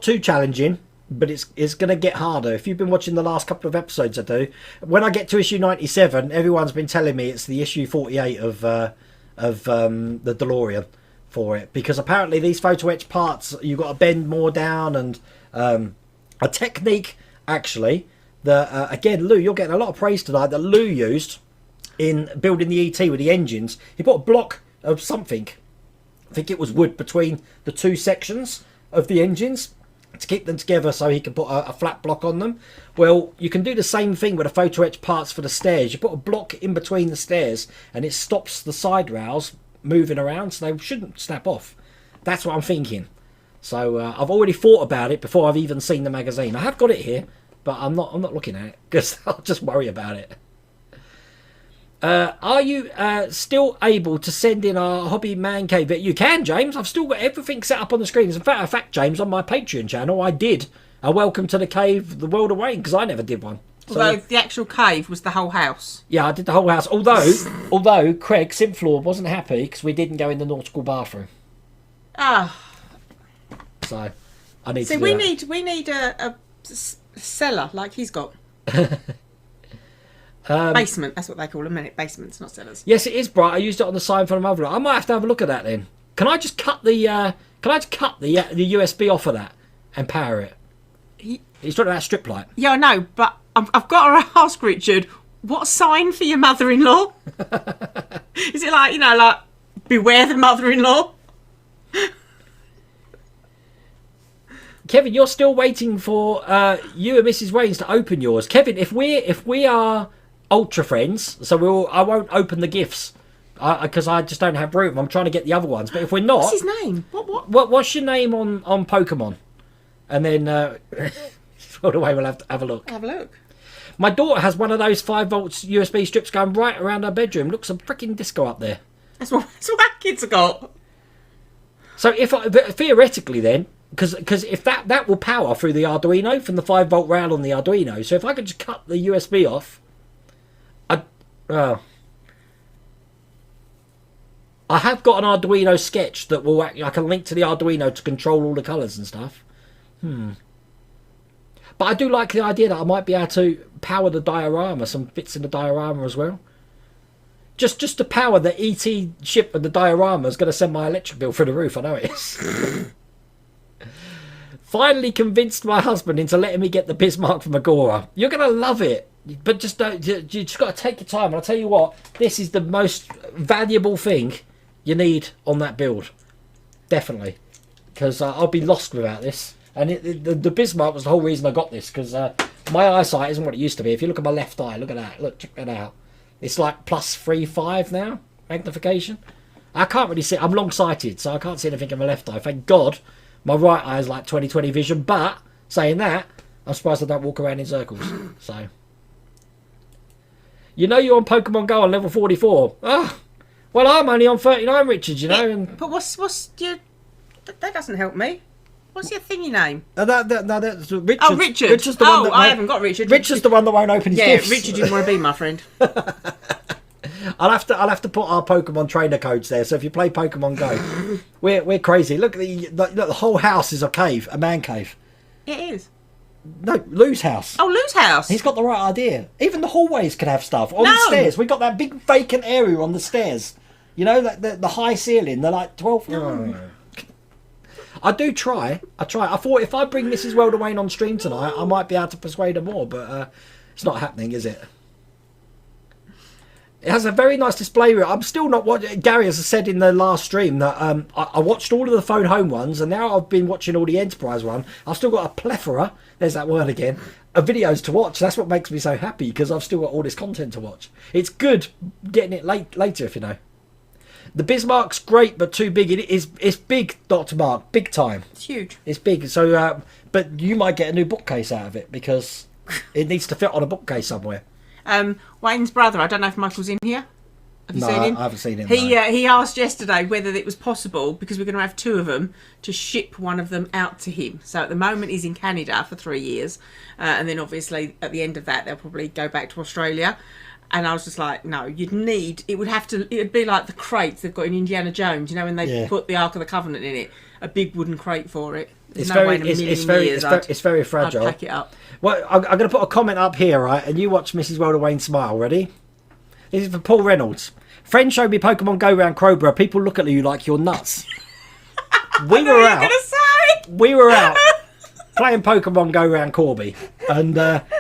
A: too challenging, but it's going to get harder. If you've been watching the last couple of episodes I do, when I get to issue 97, everyone's been telling me it's the issue 48 of the DeLorean for it, because apparently these photo etch parts, you've got to bend more down, and a technique actually that again, Lou, you're getting a lot of praise tonight, that Lou used in building the ET with the engines. He put a block of something, I think it was wood, between the two sections of the engines to keep them together so he can put a flat block on them. Well, you can do the same thing with the photo etch parts for the stairs. You put a block in between the stairs and it stops the side rails moving around, so they shouldn't snap off. That's what I'm thinking. So I've already thought about it before I've even seen the magazine. I have got it here, but I'm not looking at it because I'll just worry about it. Are you still able to send in our hobby man cave? You can, James. I've still got everything set up on the screen. As a matter of fact, James, on my Patreon channel, I did a welcome to the cave, the world of Wayne, because I never did one. So,
B: although the actual cave was the whole house.
A: Yeah, I did the whole house. Although Craig Simflor wasn't happy because we didn't go in the nautical bathroom.
B: Ah.
A: So I need.
B: So
A: to
B: we need a cellar like he's got. Basement, that's what they call them, isn't it? Basements, not cellars.
A: Yes, it is bright. I used it on the sign for the mother. I might have to have a look at that then. Can I just cut the USB off of that and power it? He's talking about strip light.
B: Yeah, I know, but I've got to ask Richard, what sign for your mother-in-law? Is it like beware the mother-in-law?
A: Kevin, you're still waiting for you and Mrs. Waynes to open yours. Kevin, if we are ultra friends, so I won't open the gifts because I just don't have room. I'm trying to get the other ones, but if we're not,
B: what's his name?
A: What's your name on Pokemon? And then all the way we'll have a look.
B: Have a look.
A: My daughter has one of those 5 volts USB strips going right around her bedroom. Looks a freaking disco up there.
B: That's what our kids have got.
A: So theoretically then, because if that will power through the Arduino from the 5 volt rail on the Arduino, so if I could just cut the USB off, I have got an Arduino sketch that I can link to the Arduino to control all the colours and stuff. But I do like the idea that I might be able to power the diorama, some bits in the diorama as well. Just to power the ET ship and the diorama is going to send my electric bill through the roof, I know it is. Finally convinced my husband into letting me get the Bismarck from Agora. You're going to love it. But just don't. You just got to take your time. And I'll tell you what, this is the most valuable thing you need on that build. Definitely. Because I'll be lost without this. And the Bismarck was the whole reason I got this. Because my eyesight isn't what it used to be. If you look at my left eye, look at that. Look, check that out. It's like +3.5 now. Magnification. I can't really see. I'm long-sighted, so I can't see anything in my left eye. Thank God. My right eye is like 20/20 vision. But saying that, I'm surprised I don't walk around in circles. So, you know, you're on Pokemon Go on level 44. Ah, well, I'm only on 39, Richard. You know.
B: Yeah,
A: and
B: but what's your? That doesn't help me. What's your thingy name?
A: that's Richard.
B: Oh, Richard.
A: Richard's the one that
B: I haven't got Richard.
A: Richard's the one that won't open his gifts.
B: Richard didn't want to be my friend.
A: I'll have to put our Pokemon trainer codes there. So if you play Pokemon Go, we're crazy. Look, the whole house is a cave, a man cave.
B: It is.
A: No, Lou's house.
B: Oh, Lou's house.
A: He's got the right idea. Even the hallways can have stuff on the stairs. We got that big vacant area on the stairs. You know, like the high ceiling. They're like 12. No. I do try. I thought if I bring Mrs. Welderwayne on stream tonight, I might be able to persuade her more, but it's not happening, is it? It has a very nice display room. I'm still not watching. Gary has said in the last stream that I watched all of the phone home ones, and now I've been watching all the enterprise one. I've still got a plethora. There's that word again. Of videos to watch. That's what makes me so happy, because I've still got all this content to watch. It's good getting it later, if you know. The Bismarck's great, but too big. It's big, Dr. Mark, big time.
B: It's huge.
A: It's big. So, but you might get a new bookcase out of it, because it needs to fit on a bookcase somewhere.
B: Wayne's brother, I don't know if Michael's in here. Have you seen him?
A: I haven't seen him.
B: He asked yesterday whether it was possible, because we're going to have two of them, to ship one of them out to him. So at the moment he's in Canada for 3 years, and then obviously at the end of that they'll probably go back to Australia. And I was just like, no, it would be like the crates they've got in Indiana Jones, you know, when they put the Ark of the Covenant in it, a big wooden crate for it. There's no way in a million years
A: it's very fragile.
B: I'd pack it up.
A: Well, I'm going to put a comment up here, right? And you watch Mrs. Welderwayne smile. Ready? This is for Paul Reynolds. Friend showed me Pokemon Go round Crowborough. People look at you like you're nuts. We were out playing Pokemon Go round Corby, and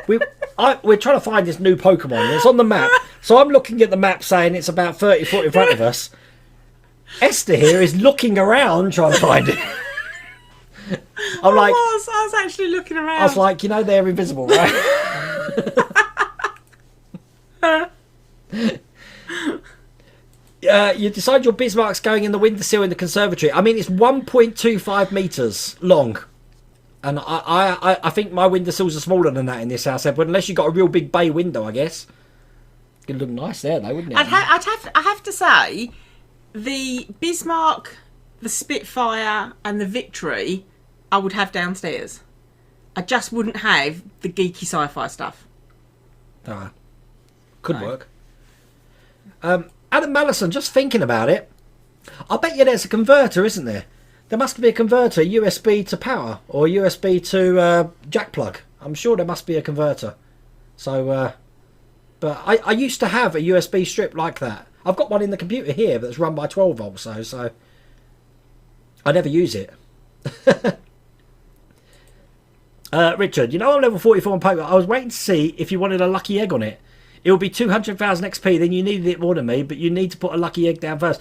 A: we're trying to find this new Pokemon. It's on the map, so I'm looking at the map, saying it's about 30 foot in front of us. Esther here is looking around trying to find it. I
B: was actually looking around.
A: I was like, you know, they're invisible, right? You decide your Bismarck's going in the windowsill in the conservatory. I mean, it's 1.25 metres long. And I think my windowsills are smaller than that in this house, but unless you've got a real big bay window, I guess. It'd look nice there, though, wouldn't it?
B: I have to say, the Bismarck, the Spitfire, and the Victory, I would have downstairs. I just wouldn't have the geeky sci-fi stuff.
A: Could work. Adam Mallison, just thinking about it, I bet you there's a converter, isn't there? There must be a converter, USB to power, or USB to jack plug. I'm sure there must be a converter. So, but I used to have a USB strip like that. I've got one in the computer here that's run by 12 volts, so I never use it. Richard, you know I'm level 44 on Pokemon. I was waiting to see if you wanted a lucky egg on it. It will be 200,000 XP, then you needed it more than me, but you need to put a lucky egg down first.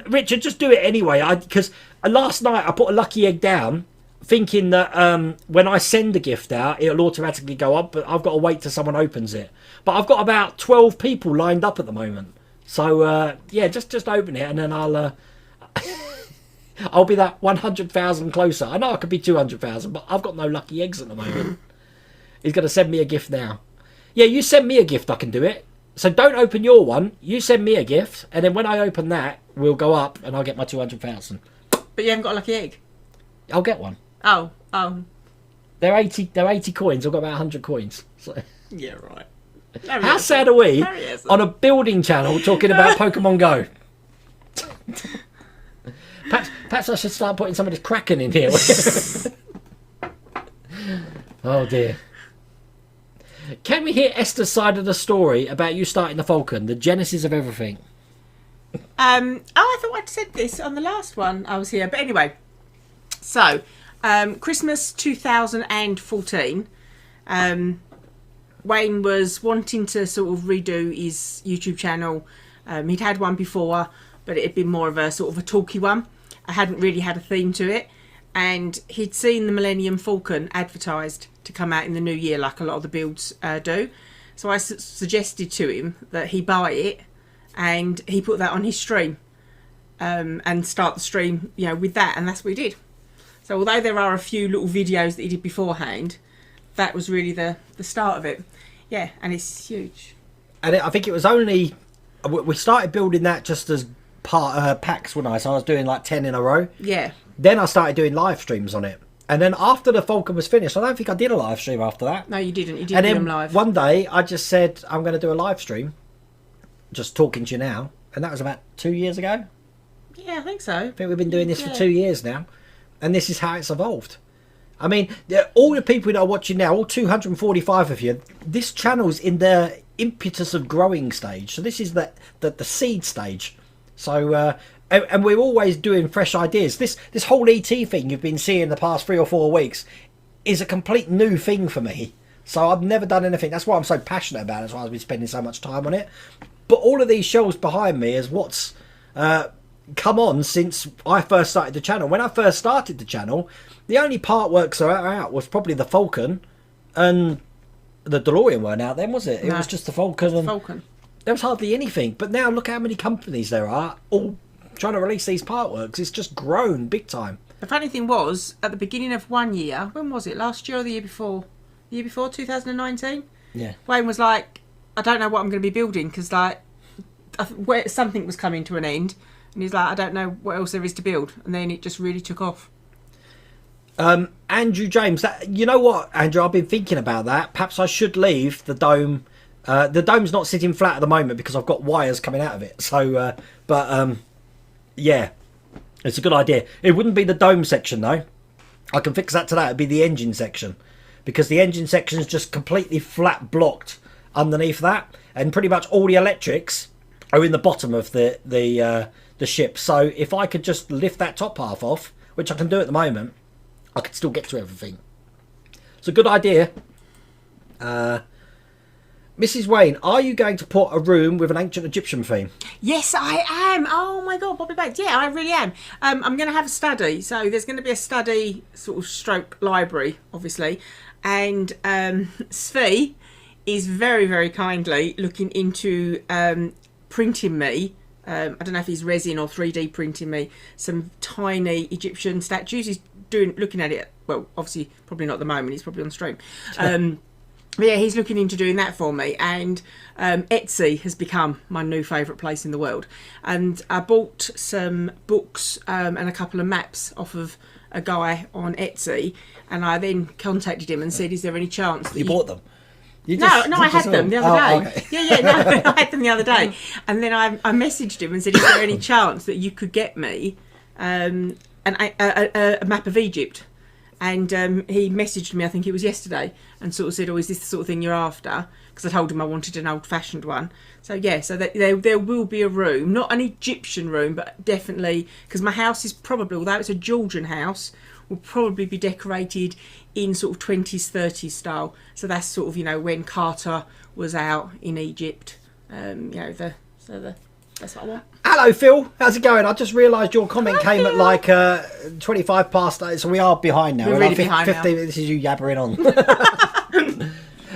A: Richard, just do it anyway, because last night I put a lucky egg down, thinking that when I send a gift out, it'll automatically go up, but I've got to wait till someone opens it. But I've got about 12 people lined up at the moment. So, yeah, just open it, and then I'll be that 100,000 closer. I know I could be 200,000, but I've got no lucky eggs at the moment. He's going to send me a gift now. Yeah, you send me a gift, I can do it. So don't open your one. You send me a gift, and then when I open that, we'll go up, and I'll get my 200,000.
B: But you haven't got a lucky egg?
A: I'll get one.
B: Oh.
A: They're 80 coins. I've got about 100 coins. So.
B: Yeah, right.
A: How sad are we on a building channel talking about Pokemon Go? Perhaps I should start putting some of this Kraken in here. Oh, dear. Can we hear Esther's side of the story about you starting the Falcon, the genesis of everything?
B: I thought I'd said this on the last one I was here. But anyway, so, Christmas 2014, Wayne was wanting to sort of redo his YouTube channel. He'd had one before, but it had been more of a sort of a talky one. I hadn't really had a theme to it. And he'd seen the Millennium Falcon advertised to come out in the new year, like a lot of the builds do. So I suggested to him that he buy it, and he put that on his stream, and start the stream, with that, and that's what he did. So although there are a few little videos that he did beforehand, that was really the start of it. Yeah, and it's huge.
A: And I think it was only we started building that just as packs when I was doing like 10 in a row.
B: Yeah.
A: Then I started doing live streams on it. And then after the Falcon was finished, I don't think I did a live stream after that.
B: No, you didn't. You didn't do them live.
A: One day I just said, I'm going to do a live stream, just talking to you now. And that was about 2 years ago.
B: Yeah, I think so.
A: I think we've been doing this for 2 years now. And this is how it's evolved. I mean, all the people that are watching now, all 245 of you, this channel's in the impetus of growing stage. So this is the seed stage. So, and we're always doing fresh ideas. This whole ET thing you've been seeing the past 3 or 4 weeks is a complete new thing for me. So I've never done anything. That's why I'm so passionate about it. That's why I've been spending so much time on it. But all of these shelves behind me is what's come on since I first started the channel. When I first started the channel, the only partworks that are out was probably the Falcon, and the DeLorean weren't out then, was it? It was just the Falcon. And
B: Falcon.
A: There was hardly anything. But now look how many companies there are all trying to release these partworks. It's just grown big time.
B: The funny thing was, at the beginning of one year, when was it? Last year or the year before? The year before, 2019?
A: Yeah.
B: Wayne was like, I don't know what I'm going to be building because like something was coming to an end. And he's like, I don't know what else there is to build. And then it just really took off.
A: Andrew James, you know what, Andrew, I've been thinking about that. Perhaps I should leave the dome. The dome's not sitting flat at the moment because I've got wires coming out of it. So, yeah, it's a good idea. It wouldn't be the dome section, though. I can fix that to that. It'd be the engine section. Because the engine section is just completely flat blocked underneath that. And pretty much all the electrics are in the bottom of the ship. So if I could just lift that top half off, which I can do at the moment, I could still get to everything. It's a good idea. Mrs. Wayne, are you going to put a room with an ancient Egyptian theme?
B: Yes, I am. Oh my God, Bobby Bates. Yeah, I really am. I'm going to have a study. So there's going to be a study sort of stroke library, obviously. And Svi is very, very kindly looking into printing me. I don't know if he's resin or 3D printing me some tiny Egyptian statues. He's looking at it. Well, obviously, probably not at the moment. He's probably on stream. But yeah, he's looking into doing that for me. And Etsy has become my new favourite place in the world. And I bought some books and a couple of maps off of a guy on Etsy. And I then contacted him and said, "Is there any chance that
A: you bought them?"
B: No, I had them the other day. Okay. No, I had them the other day. And then I messaged him and said, "Is there any chance that you could get me a map of Egypt?" And he messaged me, I think it was yesterday, and sort of said, "Oh, is this the sort of thing you're after?" Because I told him I wanted an old-fashioned one. So yeah, so there will be a room, not an Egyptian room, but definitely, because my house is probably, although it's a Georgian house, will probably be decorated in sort of 20s, 30s style. So that's sort of, you know, when Carter was out in Egypt. That's what I want.
A: Hello, Phil. How's it going? I just realised your comment came at like 25 past 8, so we are behind now.
B: We're really behind
A: 50,
B: now.
A: This is you yabbering on.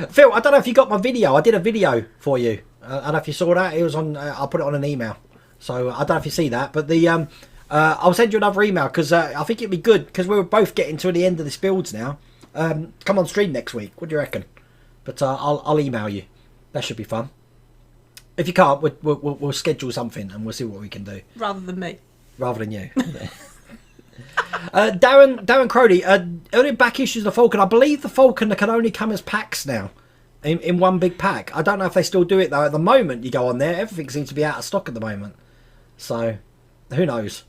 A: Phil, I don't know if you got my video. I did a video for you. I don't know if you saw that. It was on. I'll put it on an email. So I don't know if you see that, but the I'll send you another email because I think it'd be good because we're both getting to the end of this builds now. Come on stream next week. What do you reckon? But I'll email you. That should be fun. If you can't, we'll schedule something and we'll see what we can do.
B: Rather than me.
A: Rather than you. Darren Crowley, only back issues of the Falcon. I believe the Falcon can only come as packs now. In one big pack. I don't know if they still do it though. At the moment you go on there, everything seems to be out of stock at the moment. So, who knows?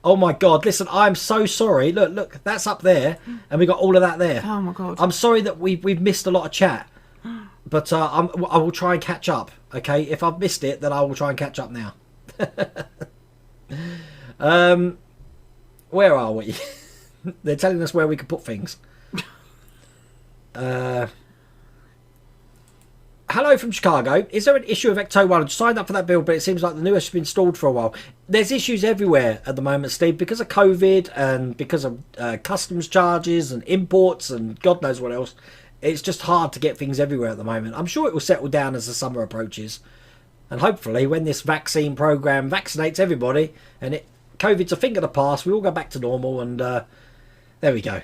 A: Oh my God, listen, I'm so sorry. Look, that's up there and we got all of that there.
B: Oh my God.
A: I'm sorry that we've missed a lot of chat. But I will try and catch up, okay? If I've missed it, then I will try and catch up now. Where are we? They're telling us where we can put things. Hello from Chicago. Is there an issue of Ecto 1? I signed up for that build, but it seems like the newest has been stalled for a while. There's issues everywhere at the moment, Steve, because of COVID and because of customs charges and imports and God knows what else. It's just hard to get things everywhere at the moment. I'm sure it will settle down as the summer approaches. And hopefully when this vaccine program vaccinates everybody and COVID's a thing of the past, we all go back to normal and there we go.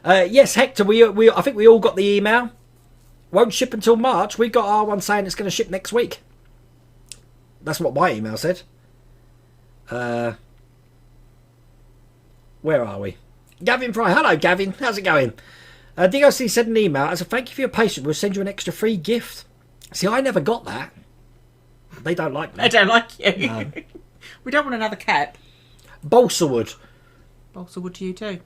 A: Yes, Hector, I think we all got the email. Won't ship until March. We got our one saying it's going to ship next week. That's what my email said. Where are we? Gavin Fry. Hello, Gavin. How's it going? DOC sent an email. As a thank you for your patience, we'll send you an extra free gift. See, I never got that. They don't like me.
B: They don't like you.
A: No.
B: We don't want another cap.
A: Balsa wood.
B: Balsa wood to you too.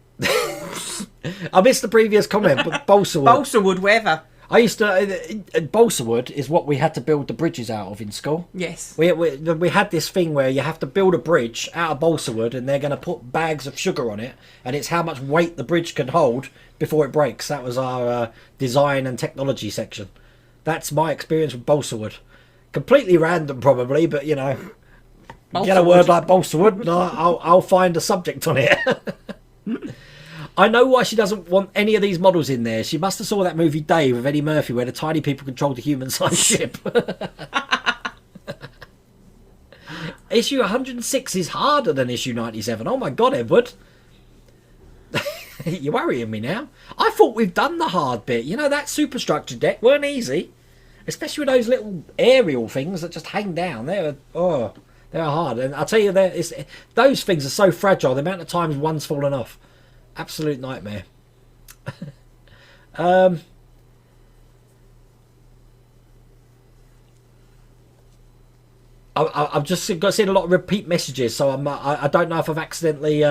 A: I missed the previous comment, but balsa wood.
B: Balsa wood, wherever.
A: I used to. Balsa wood is what we had to build the bridges out of in school.
B: Yes.
A: We had this thing where you have to build a bridge out of balsa wood, and they're going to put bags of sugar on it, and it's how much weight the bridge can hold before it breaks. That was our design and technology section. That's my experience with balsa wood. Completely random, probably, but you know, get a word like balsa wood, and I'll find a subject on it. I know why she doesn't want any of these models in there. She must have saw that movie Dave with Eddie Murphy where the tiny people controlled the human-sized ship. Issue 106 is harder than issue 97. Oh my God, Edward. You're worrying me now. I thought we've done the hard bit. You know, that superstructure deck weren't easy. Especially with those little aerial things that just hang down. They're hard. And I'll tell you, those things are so fragile. The amount of times one's fallen off. Absolute nightmare. I've just seen a lot of repeat messages, so I don't know if I've accidentally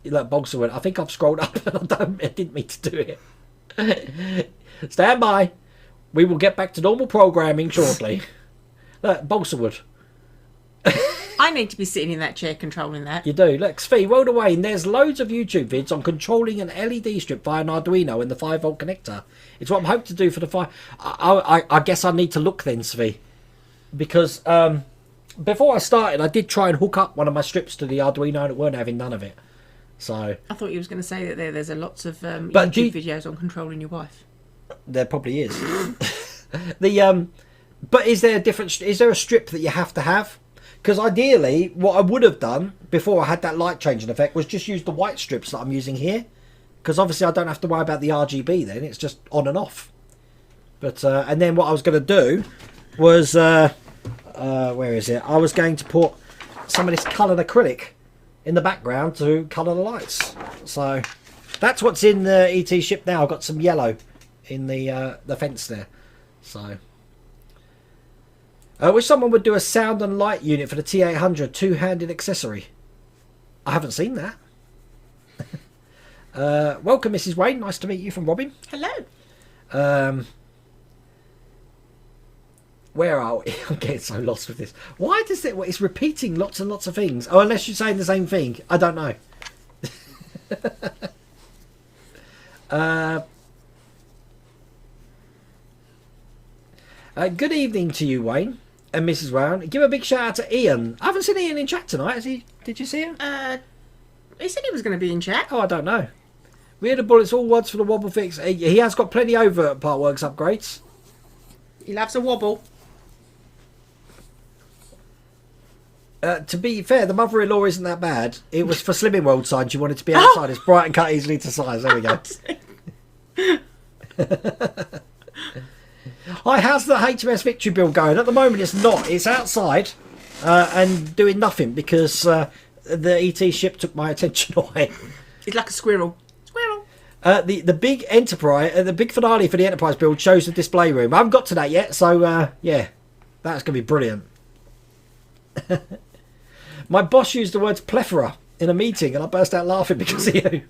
A: balsa wood. I think I've scrolled up and I didn't mean to do it. Stand by. We will get back to normal programming shortly. Balsa wood.
B: I need to be sitting in that chair controlling that.
A: You do. Look, Svi, rolled away, and there's loads of YouTube vids on controlling an LED strip via an Arduino and the 5-volt connector. It's what I'm hoping to do for the 5. I guess I need to look then, Svi. Because before I started, I did try and hook up one of my strips to the Arduino and it weren't having none of it. So
B: I thought you was going to say that there's a lots of YouTube videos on controlling your wife.
A: There probably is. But is there a strip that you have to have? Because ideally, what I would have done before I had that light changing effect was just use the white strips that I'm using here. Because obviously I don't have to worry about the RGB then. It's just on and off. But and then what I was going to do was... where is it? I was going to put some of this coloured acrylic in the background to colour the lights. So that's what's in the ET ship now. I've got some yellow in the fence there. So... I wish someone would do a sound and light unit for the T800 two-handed accessory. I haven't seen that. Welcome, Mrs. Wayne. Nice to meet you from Robin.
B: Hello.
A: Where are we? I'm getting so lost with this. Why does it... It's repeating lots and lots of things. Oh, unless you're saying the same thing. I don't know. Good evening to you, Wayne. And Mrs. Wayne. Give a big shout out to Ian. I haven't seen Ian in chat tonight. Did you see him?
B: He said he was going to be in chat.
A: Oh, I don't know. We had the bullets, all wads for the wobble fix. He has got plenty over at partworks upgrades.
B: He loves a wobble.
A: To be fair, the mother-in-law isn't that bad. It was for Slimming World signs. You wanted to be outside. It's bright and cut easily to size. There we go. Hi, how's the HMS Victory build going? At the moment, it's not. It's outside and doing nothing because the ET ship took my attention away.
B: He's like a squirrel. Squirrel.
A: The big Enterprise, the big finale for the Enterprise build shows the display room. I haven't got to that yet, so yeah, that's going to be brilliant. My boss used the words plethora in a meeting and I burst out laughing because of you.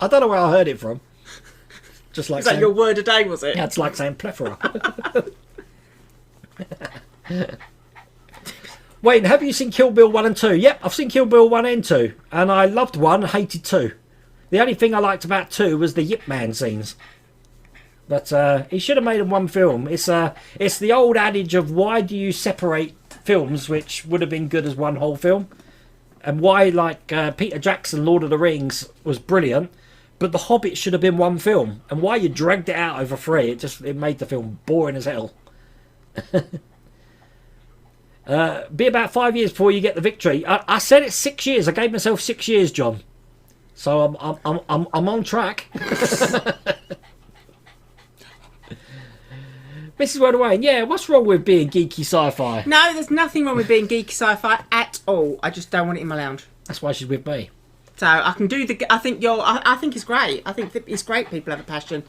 A: I don't know where I heard it from. Just like
B: Is that your word a day, was it?
A: Yeah, it's like saying plethora. Wayne, have you seen Kill Bill 1 and 2? Yep, I've seen Kill Bill 1 and 2. And I loved 1 and hated 2. The only thing I liked about 2 was the Yip Man scenes. But he should have made them one film. It's the old adage of why do you separate films which would have been good as one whole film, and why Peter Jackson Lord of the Rings was brilliant, but The Hobbit should have been one film, and why you dragged it out over 3, it made the film boring as hell. Be about 5 years before you get the victory. I said it's 6 years. I gave myself 6 years, John. So I'm on track. Mrs. Wayne, yeah, what's wrong with being geeky sci-fi?
B: No, there's nothing wrong with being geeky sci-fi at all. I just don't want it in my lounge.
A: That's why she's with me.
B: So I can do the. I think it's great. I think it's great. People have a passion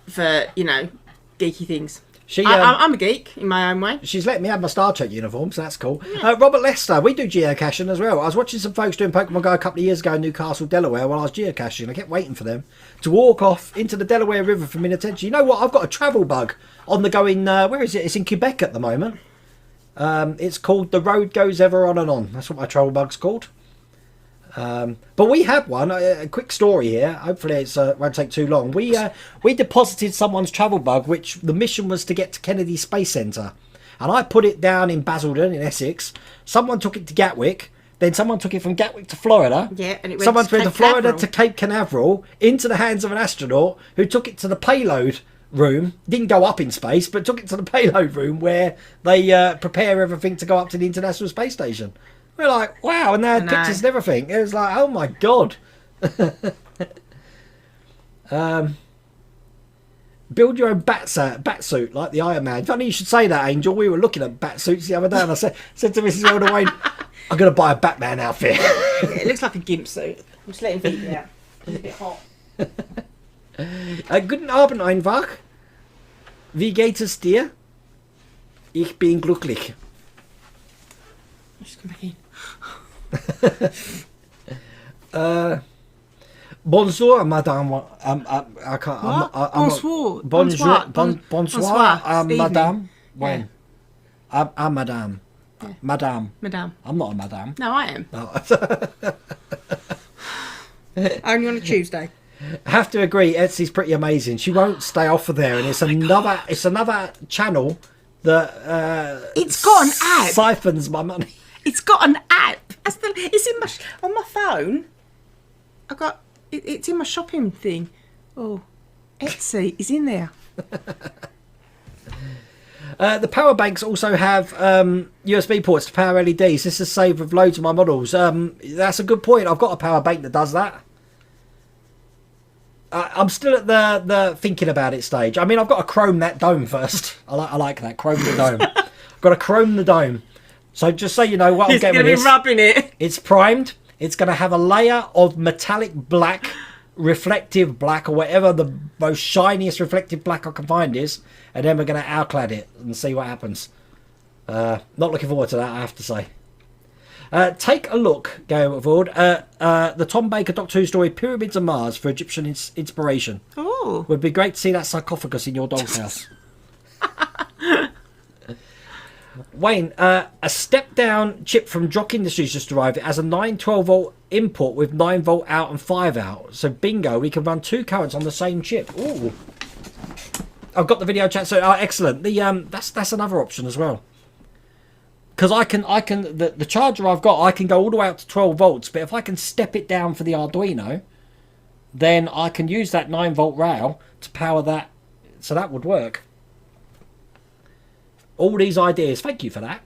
B: for geeky things. I'm a geek in my own way.
A: She's letting me have my Star Trek uniform, so that's cool. Yeah. Robert Lester, we do geocaching as well. I was watching some folks doing Pokemon Go a couple of years ago in Newcastle, Delaware, while I was geocaching. I kept waiting for them to walk off into the Delaware River from inattention. You know what? I've got a travel bug on the go in. Where is it? It's in Quebec at the moment. It's called The Road Goes Ever On and On. That's what my travel bug's called. But we had one. A quick story here. Hopefully it won't take too long. We deposited someone's travel bug, which the mission was to get to Kennedy Space Centre, and I put it down in Basildon in Essex. Someone took it to Gatwick. Then someone took it from Gatwick to Florida.
B: Yeah, and it went
A: someone
B: to
A: went to Florida to Cape Canaveral into the hands of an astronaut who took it to the payload room. Didn't go up in space, but took it to the payload room where they prepare everything to go up to the International Space Station. We're like, wow, and they had pictures and everything. It was like, oh my god. Build your own bat suit like the Iron Man. Funny you should say that, Angel. We were looking at bat suits the other day, and I said to Mrs. Wayne, I'm going to buy a Batman outfit.
B: Yeah, it looks like a gimp suit. I'm just letting people out. It's a bit hot.
A: Guten Abend einfach. Wie geht es dir? Ich bin glücklich.
B: Just come back in.
A: Bonjour, madame.
B: Bonsoir.
A: Bonsoir, madame.
B: Yeah.
A: I'm madame. Yeah. Madame. I'm not a madame.
B: No, I am.
A: No.
B: Only on a Tuesday.
A: I have to agree, Etsy's pretty amazing. She won't stay off of there, and it's another channel that
B: it's got an app.
A: Siphons my money.
B: It's got an app. It's in on my phone. It's in my shopping thing. Oh, Etsy is in there.
A: The power banks also have USB ports to power LEDs. This has saved with loads of my models. That's a good point. I've got a power bank that does that. I'm still at the thinking about it stage. I mean, I've got to chrome that dome first. I like that. Chrome the dome. I've got to chrome the dome. So just so you know what I'm getting with this.
B: He's going to be rubbing it.
A: It's primed. It's going to have a layer of metallic black, reflective black, or whatever the most shiniest reflective black I can find is. And then we're going to outclad it and see what happens. Not looking forward to that, I have to say. Take a look, going forward. The Tom Baker Doctor Who story, Pyramids of Mars, for Egyptian inspiration.
B: Oh.
A: Would be great to see that sarcophagus in your doll's house. Wayne, a step-down chip from Jock Industries just arrived. It has a 912 volt input with 9 volt out and 5 out. So bingo, we can run 2 currents on the same chip. Ooh. I've got the video chat, so excellent. That's another option as well. Because the charger I've got, I can go all the way up to 12 volts, but if I can step it down for the Arduino, then I can use that 9 volt rail to power that, so that would work. All these ideas, thank you for that.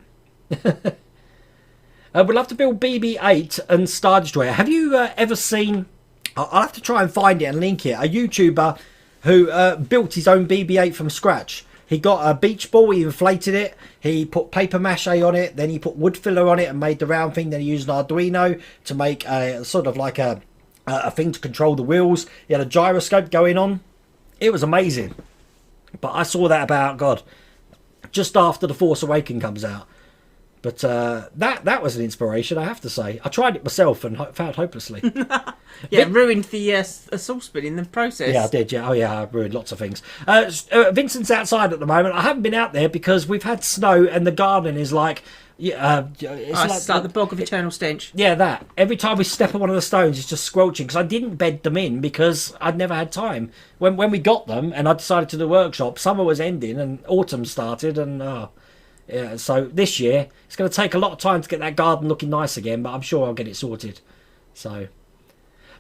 A: We'd love to build BB-8 and Star Destroyer. Have you ever seen, I'll have to try and find it and link it, a YouTuber who built his own BB-8 from scratch. He got a beach ball, he inflated it, he put paper mache on it, then he put wood filler on it and made the round thing, then he used an Arduino to make a sort of like a thing to control the wheels. He had a gyroscope going on. It was amazing. But I saw that about, God, just after The Force Awakens comes out. But that was an inspiration, I have to say. I tried it myself and failed hopelessly.
B: Yeah, ruined the saucepan in the process.
A: Yeah, I did. Yeah, I ruined lots of things. Vincent's outside at the moment. I haven't been out there because we've had snow and the garden is like...
B: it's like the bog of eternal stench.
A: Yeah, that. Every time we step on one of the stones, it's just squelching because I didn't bed them in because I'd never had time. When we got them and I decided to do the workshop, summer was ending and autumn started and... yeah, so this year it's going to take a lot of time to get that garden looking nice again, but I'm sure I'll get it sorted. So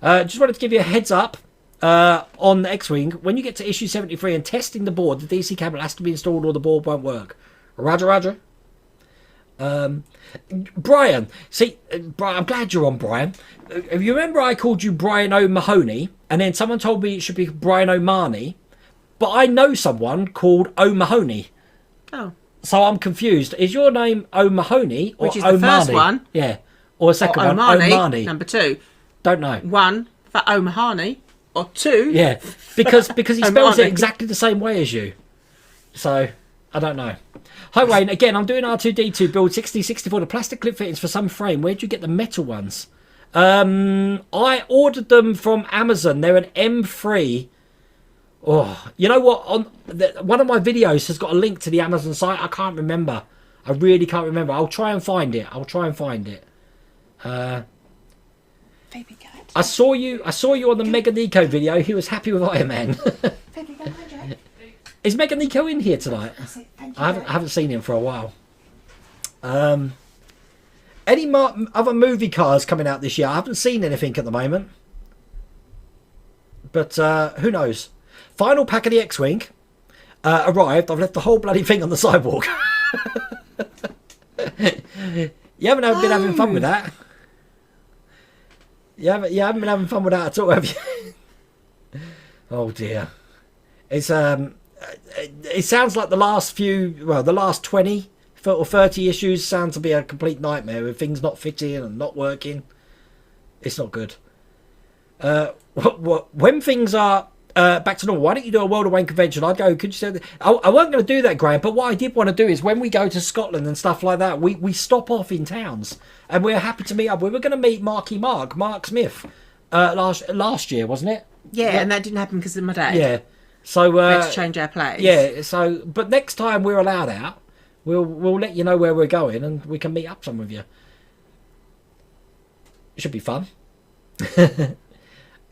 A: just wanted to give you a heads up on the X-Wing. When you get to issue 73 and testing the board, the DC cable has to be installed or the board won't work. Roger. Brian, see, Brian, I'm glad you're on, Brian. You remember I called you Brian O'Mahony, and then someone told me it should be Brian O'Mahony, but I know someone called O'Mahony.
B: Oh.
A: So I'm confused. Is your name O'Mahony or
B: Which is the
A: O'Mahony?
B: first one.
A: Yeah. Or a second
B: Or
A: one,
B: O'Mahony,
A: O'Mahony.
B: number 2.
A: Don't know.
B: 1 for O'Mahony, or 2.
A: Yeah, because he spells it
B: O'Mahony.
A: exactly the same way as you. So, I don't know. Hi Wayne, again, I'm doing R2D2 build 6064, the plastic clip fittings for some frame. Where'd you get the metal ones? I ordered them from Amazon. They're an M3. Oh, you know what? One of my videos has got a link to the Amazon site. I can't remember. I really can't remember. I'll try and find it.
B: Phoebe, go ahead.
A: I saw you on the Mega Nico video. He was happy with Iron Man.
B: Phoebe, go ahead.
A: Is Mega Nico in here tonight? I haven't seen him for a while. Any other movie cars coming out this year? I haven't seen anything at the moment. But who knows? Final pack of the X-Wing arrived. I've left the whole bloody thing on the sidewalk. You haven't been having fun with that? You haven't been having fun with that at all, have you? Oh dear. It's it sounds like the last 20 or 30 issues sound to be a complete nightmare with things not fitting and not working. It's not good. When things are back to normal, why don't you do a World of Wayne convention? I'd go, could you say I wasn't going to do that, Graham, but what I did want to do is when we go to Scotland and stuff like that, we stop off in towns and we're happy to meet up. We were going to meet Mark Smith last year, wasn't it?
B: Yeah, and that didn't happen because of my dad.
A: Yeah. So
B: We had to change our plans.
A: Yeah, so but next time we're allowed out, we'll let you know where we're going and we can meet up some with you. It should be fun.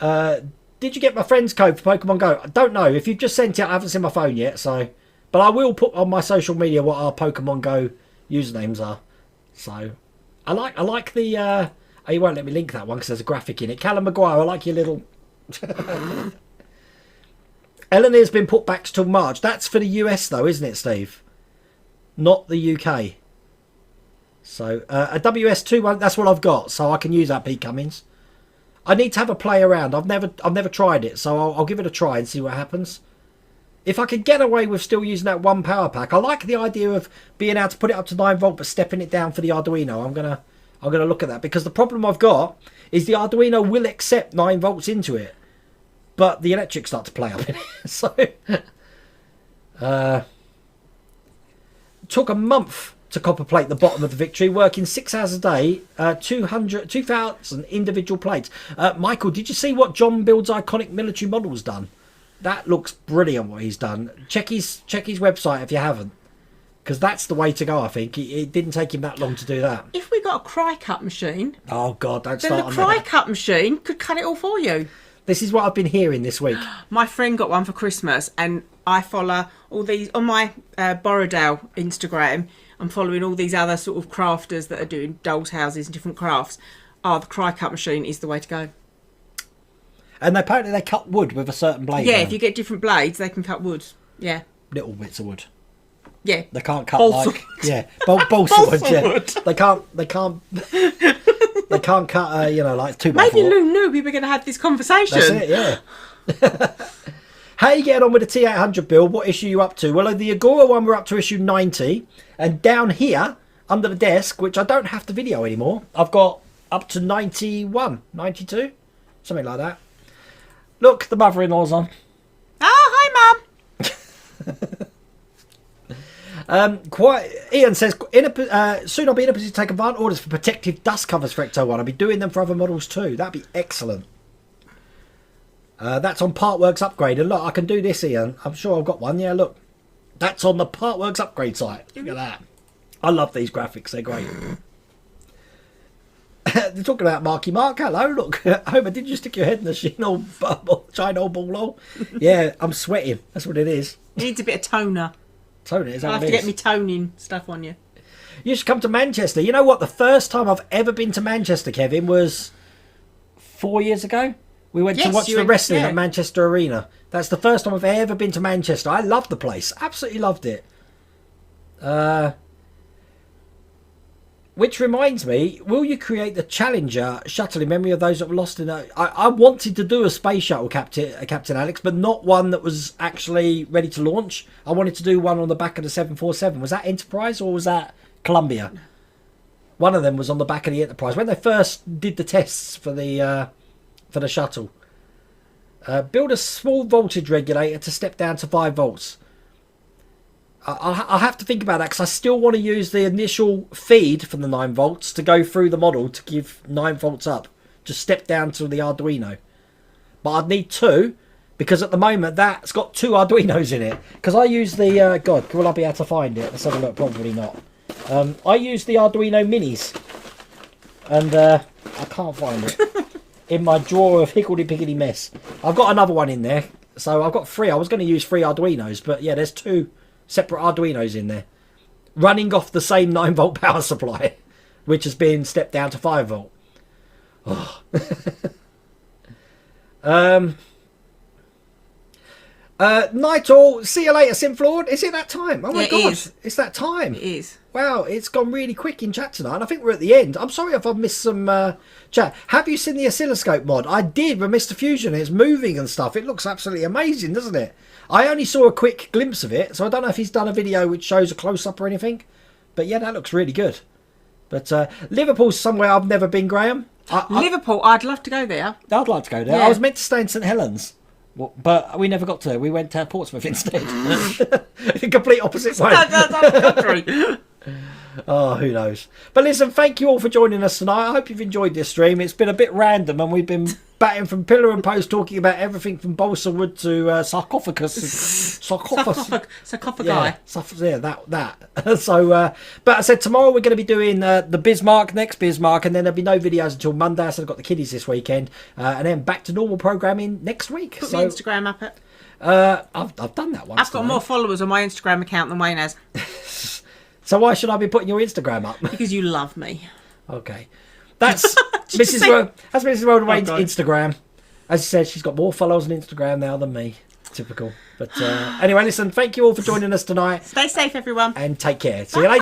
A: Did you get my friend's code for Pokemon Go? I don't know. If you've just sent it, I haven't seen my phone yet, so but I will put on my social media what our Pokemon Go usernames are. So I like the oh, you won't let me link that one because there's a graphic in it. Callum Maguire, I like your little Eleanor's been put back till March. That's for the US though, isn't it, Steve? Not the UK. So a WS2 one, that's what I've got, so I can use that, Pete Cummins. I need to have a play around. I've never tried it, so I'll give it a try and see what happens. If I could get away with still using that one power pack, I like the idea of being able to put it up to 9 volt but stepping it down for the Arduino. I'm gonna look at that because the problem I've got is the Arduino will accept 9 volts into it, but the electrics start to play up in it. So took a month to copper plate the bottom of the Victory, working 6 hours a day, 2,000 individual plates. Michael, did you see what John Build's iconic military model's done? That looks brilliant what he's done. Check his website if you haven't, because that's the way to go. I think it didn't take him that long to do that.
B: If we got a cry cut machine,
A: Oh God, don't
B: then
A: start
B: the
A: on
B: cry
A: that.
B: cut machine could cut it all for you.
A: This is what I've been hearing this week.
B: My friend got one for Christmas, and I follow all these on my Borrowdale Instagram. I'm following all these other sort of crafters that are doing dolls' houses and different crafts. The cry cut machine is the way to go.
A: And apparently they cut wood with a certain blade.
B: Yeah,
A: on
B: if you get different blades, they can cut wood. Yeah.
A: little bits of wood.
B: Yeah.
A: They can't cut
B: Balsa
A: like balsa wood.
B: Balsa
A: Yeah.
B: wood.
A: They can't. They can't cut. Like 2x4.
B: Maybe Lou knew we were going to have this conversation.
A: That's it. Yeah. How you getting on with the T800 build? What issue are you up to? Well, the Agora one we're up to issue 90, and down here under the desk, which I don't have to video anymore, I've got up to 91, 92, something like that. Look, the mother-in-law's on.
B: Oh, hi, Mum.
A: Ian says, soon I'll be in a position to take advance orders for protective dust covers for Ecto 1. I'll be doing them for other models too. That'd be excellent. That's on Partworks Upgrade. And look, I can do this, Ian. I'm sure I've got one. Yeah, look. That's on the Partworks Upgrade site. Look at that. I love these graphics. They're great. They're talking about Marky Mark. Hello, look. Homer, did you stick your head in the China ball? Yeah, I'm sweating. That's what it is.
B: It needs a bit of toner.
A: Toner, is that
B: I'll have
A: what
B: to
A: it
B: get
A: is?
B: me toning stuff on you.
A: You should come to Manchester. You know what? The first time I've ever been to Manchester, Kevin, was 4 years ago. We went to
B: Yes,
A: watch
B: you
A: the
B: went-
A: wrestling
B: yeah.
A: at Manchester Arena. That's the first time I've ever been to Manchester. I loved the place. Absolutely loved it. Which reminds me, will you create the Challenger shuttle in memory of those that were lost in a... I wanted to do a space shuttle, Captain Alex, but not one that was actually ready to launch. I wanted to do one on the back of the 747. Was that Enterprise or was that Columbia? One of them was on the back of the Enterprise when they first did the tests for the shuttle. Build a small voltage regulator to step down to 5 volts. I'll have to think about that because I still want to use the initial feed from the 9 volts to go through the model to give 9 volts up. Just step down to the Arduino. But I'd need 2 because at the moment that's got 2 Arduinos in it. Because I use the... God, will I be able to find it? Let's have a look. Probably not. I use the Arduino Minis. And I can't find it. In my drawer of higgledy-piggledy mess. I've got another one in there. So I've got 3. I was going to use 3 Arduinos. But yeah, there's 2 separate Arduinos in there. Running off the same 9 volt power supply. Which has been stepped down to 5 volt. Oh. Night all. See you later, Simflord. Is it that time? Oh my God. It's that time.
B: It is.
A: Wow, it's gone really quick in chat tonight. I think we're at the end. I'm sorry if I've missed some chat. Have you seen the oscilloscope mod? I did with Mr. Fusion. It's moving and stuff. It looks absolutely amazing, doesn't it? I only saw a quick glimpse of it, so I don't know if he's done a video which shows a close-up or anything. But yeah, that looks really good. But Liverpool's somewhere I've never been, Graham.
B: Liverpool, I'd love to go there.
A: I'd like to go there. Yeah. I was meant to stay in St Helens. Well, but we never got to. We went to Portsmouth instead. The complete opposite way.
B: Country.
A: Oh, who knows? But listen, thank you all for joining us tonight. I hope you've enjoyed this stream. It's been a bit random and we've been batting from pillar and post talking about everything from balsa wood to sarcophagus.
B: Sarcophagi.
A: Yeah, that. So, but I said tomorrow we're going to be doing the Bismarck, next Bismarck, and then there'll be no videos until Monday. So I've got the kiddies this weekend. And then back to normal programming next week.
B: Put my Instagram up it.
A: I've done that once.
B: I've got more followers on my Instagram account than Wayne has.
A: So why should I be putting your Instagram up?
B: Because you love me.
A: Okay. That's Mrs. World Wayne's Instagram. As I said, she's got more followers on Instagram now than me. Typical. But anyway, listen, thank you all for joining us tonight.
B: Stay safe, everyone.
A: And take care. See you later.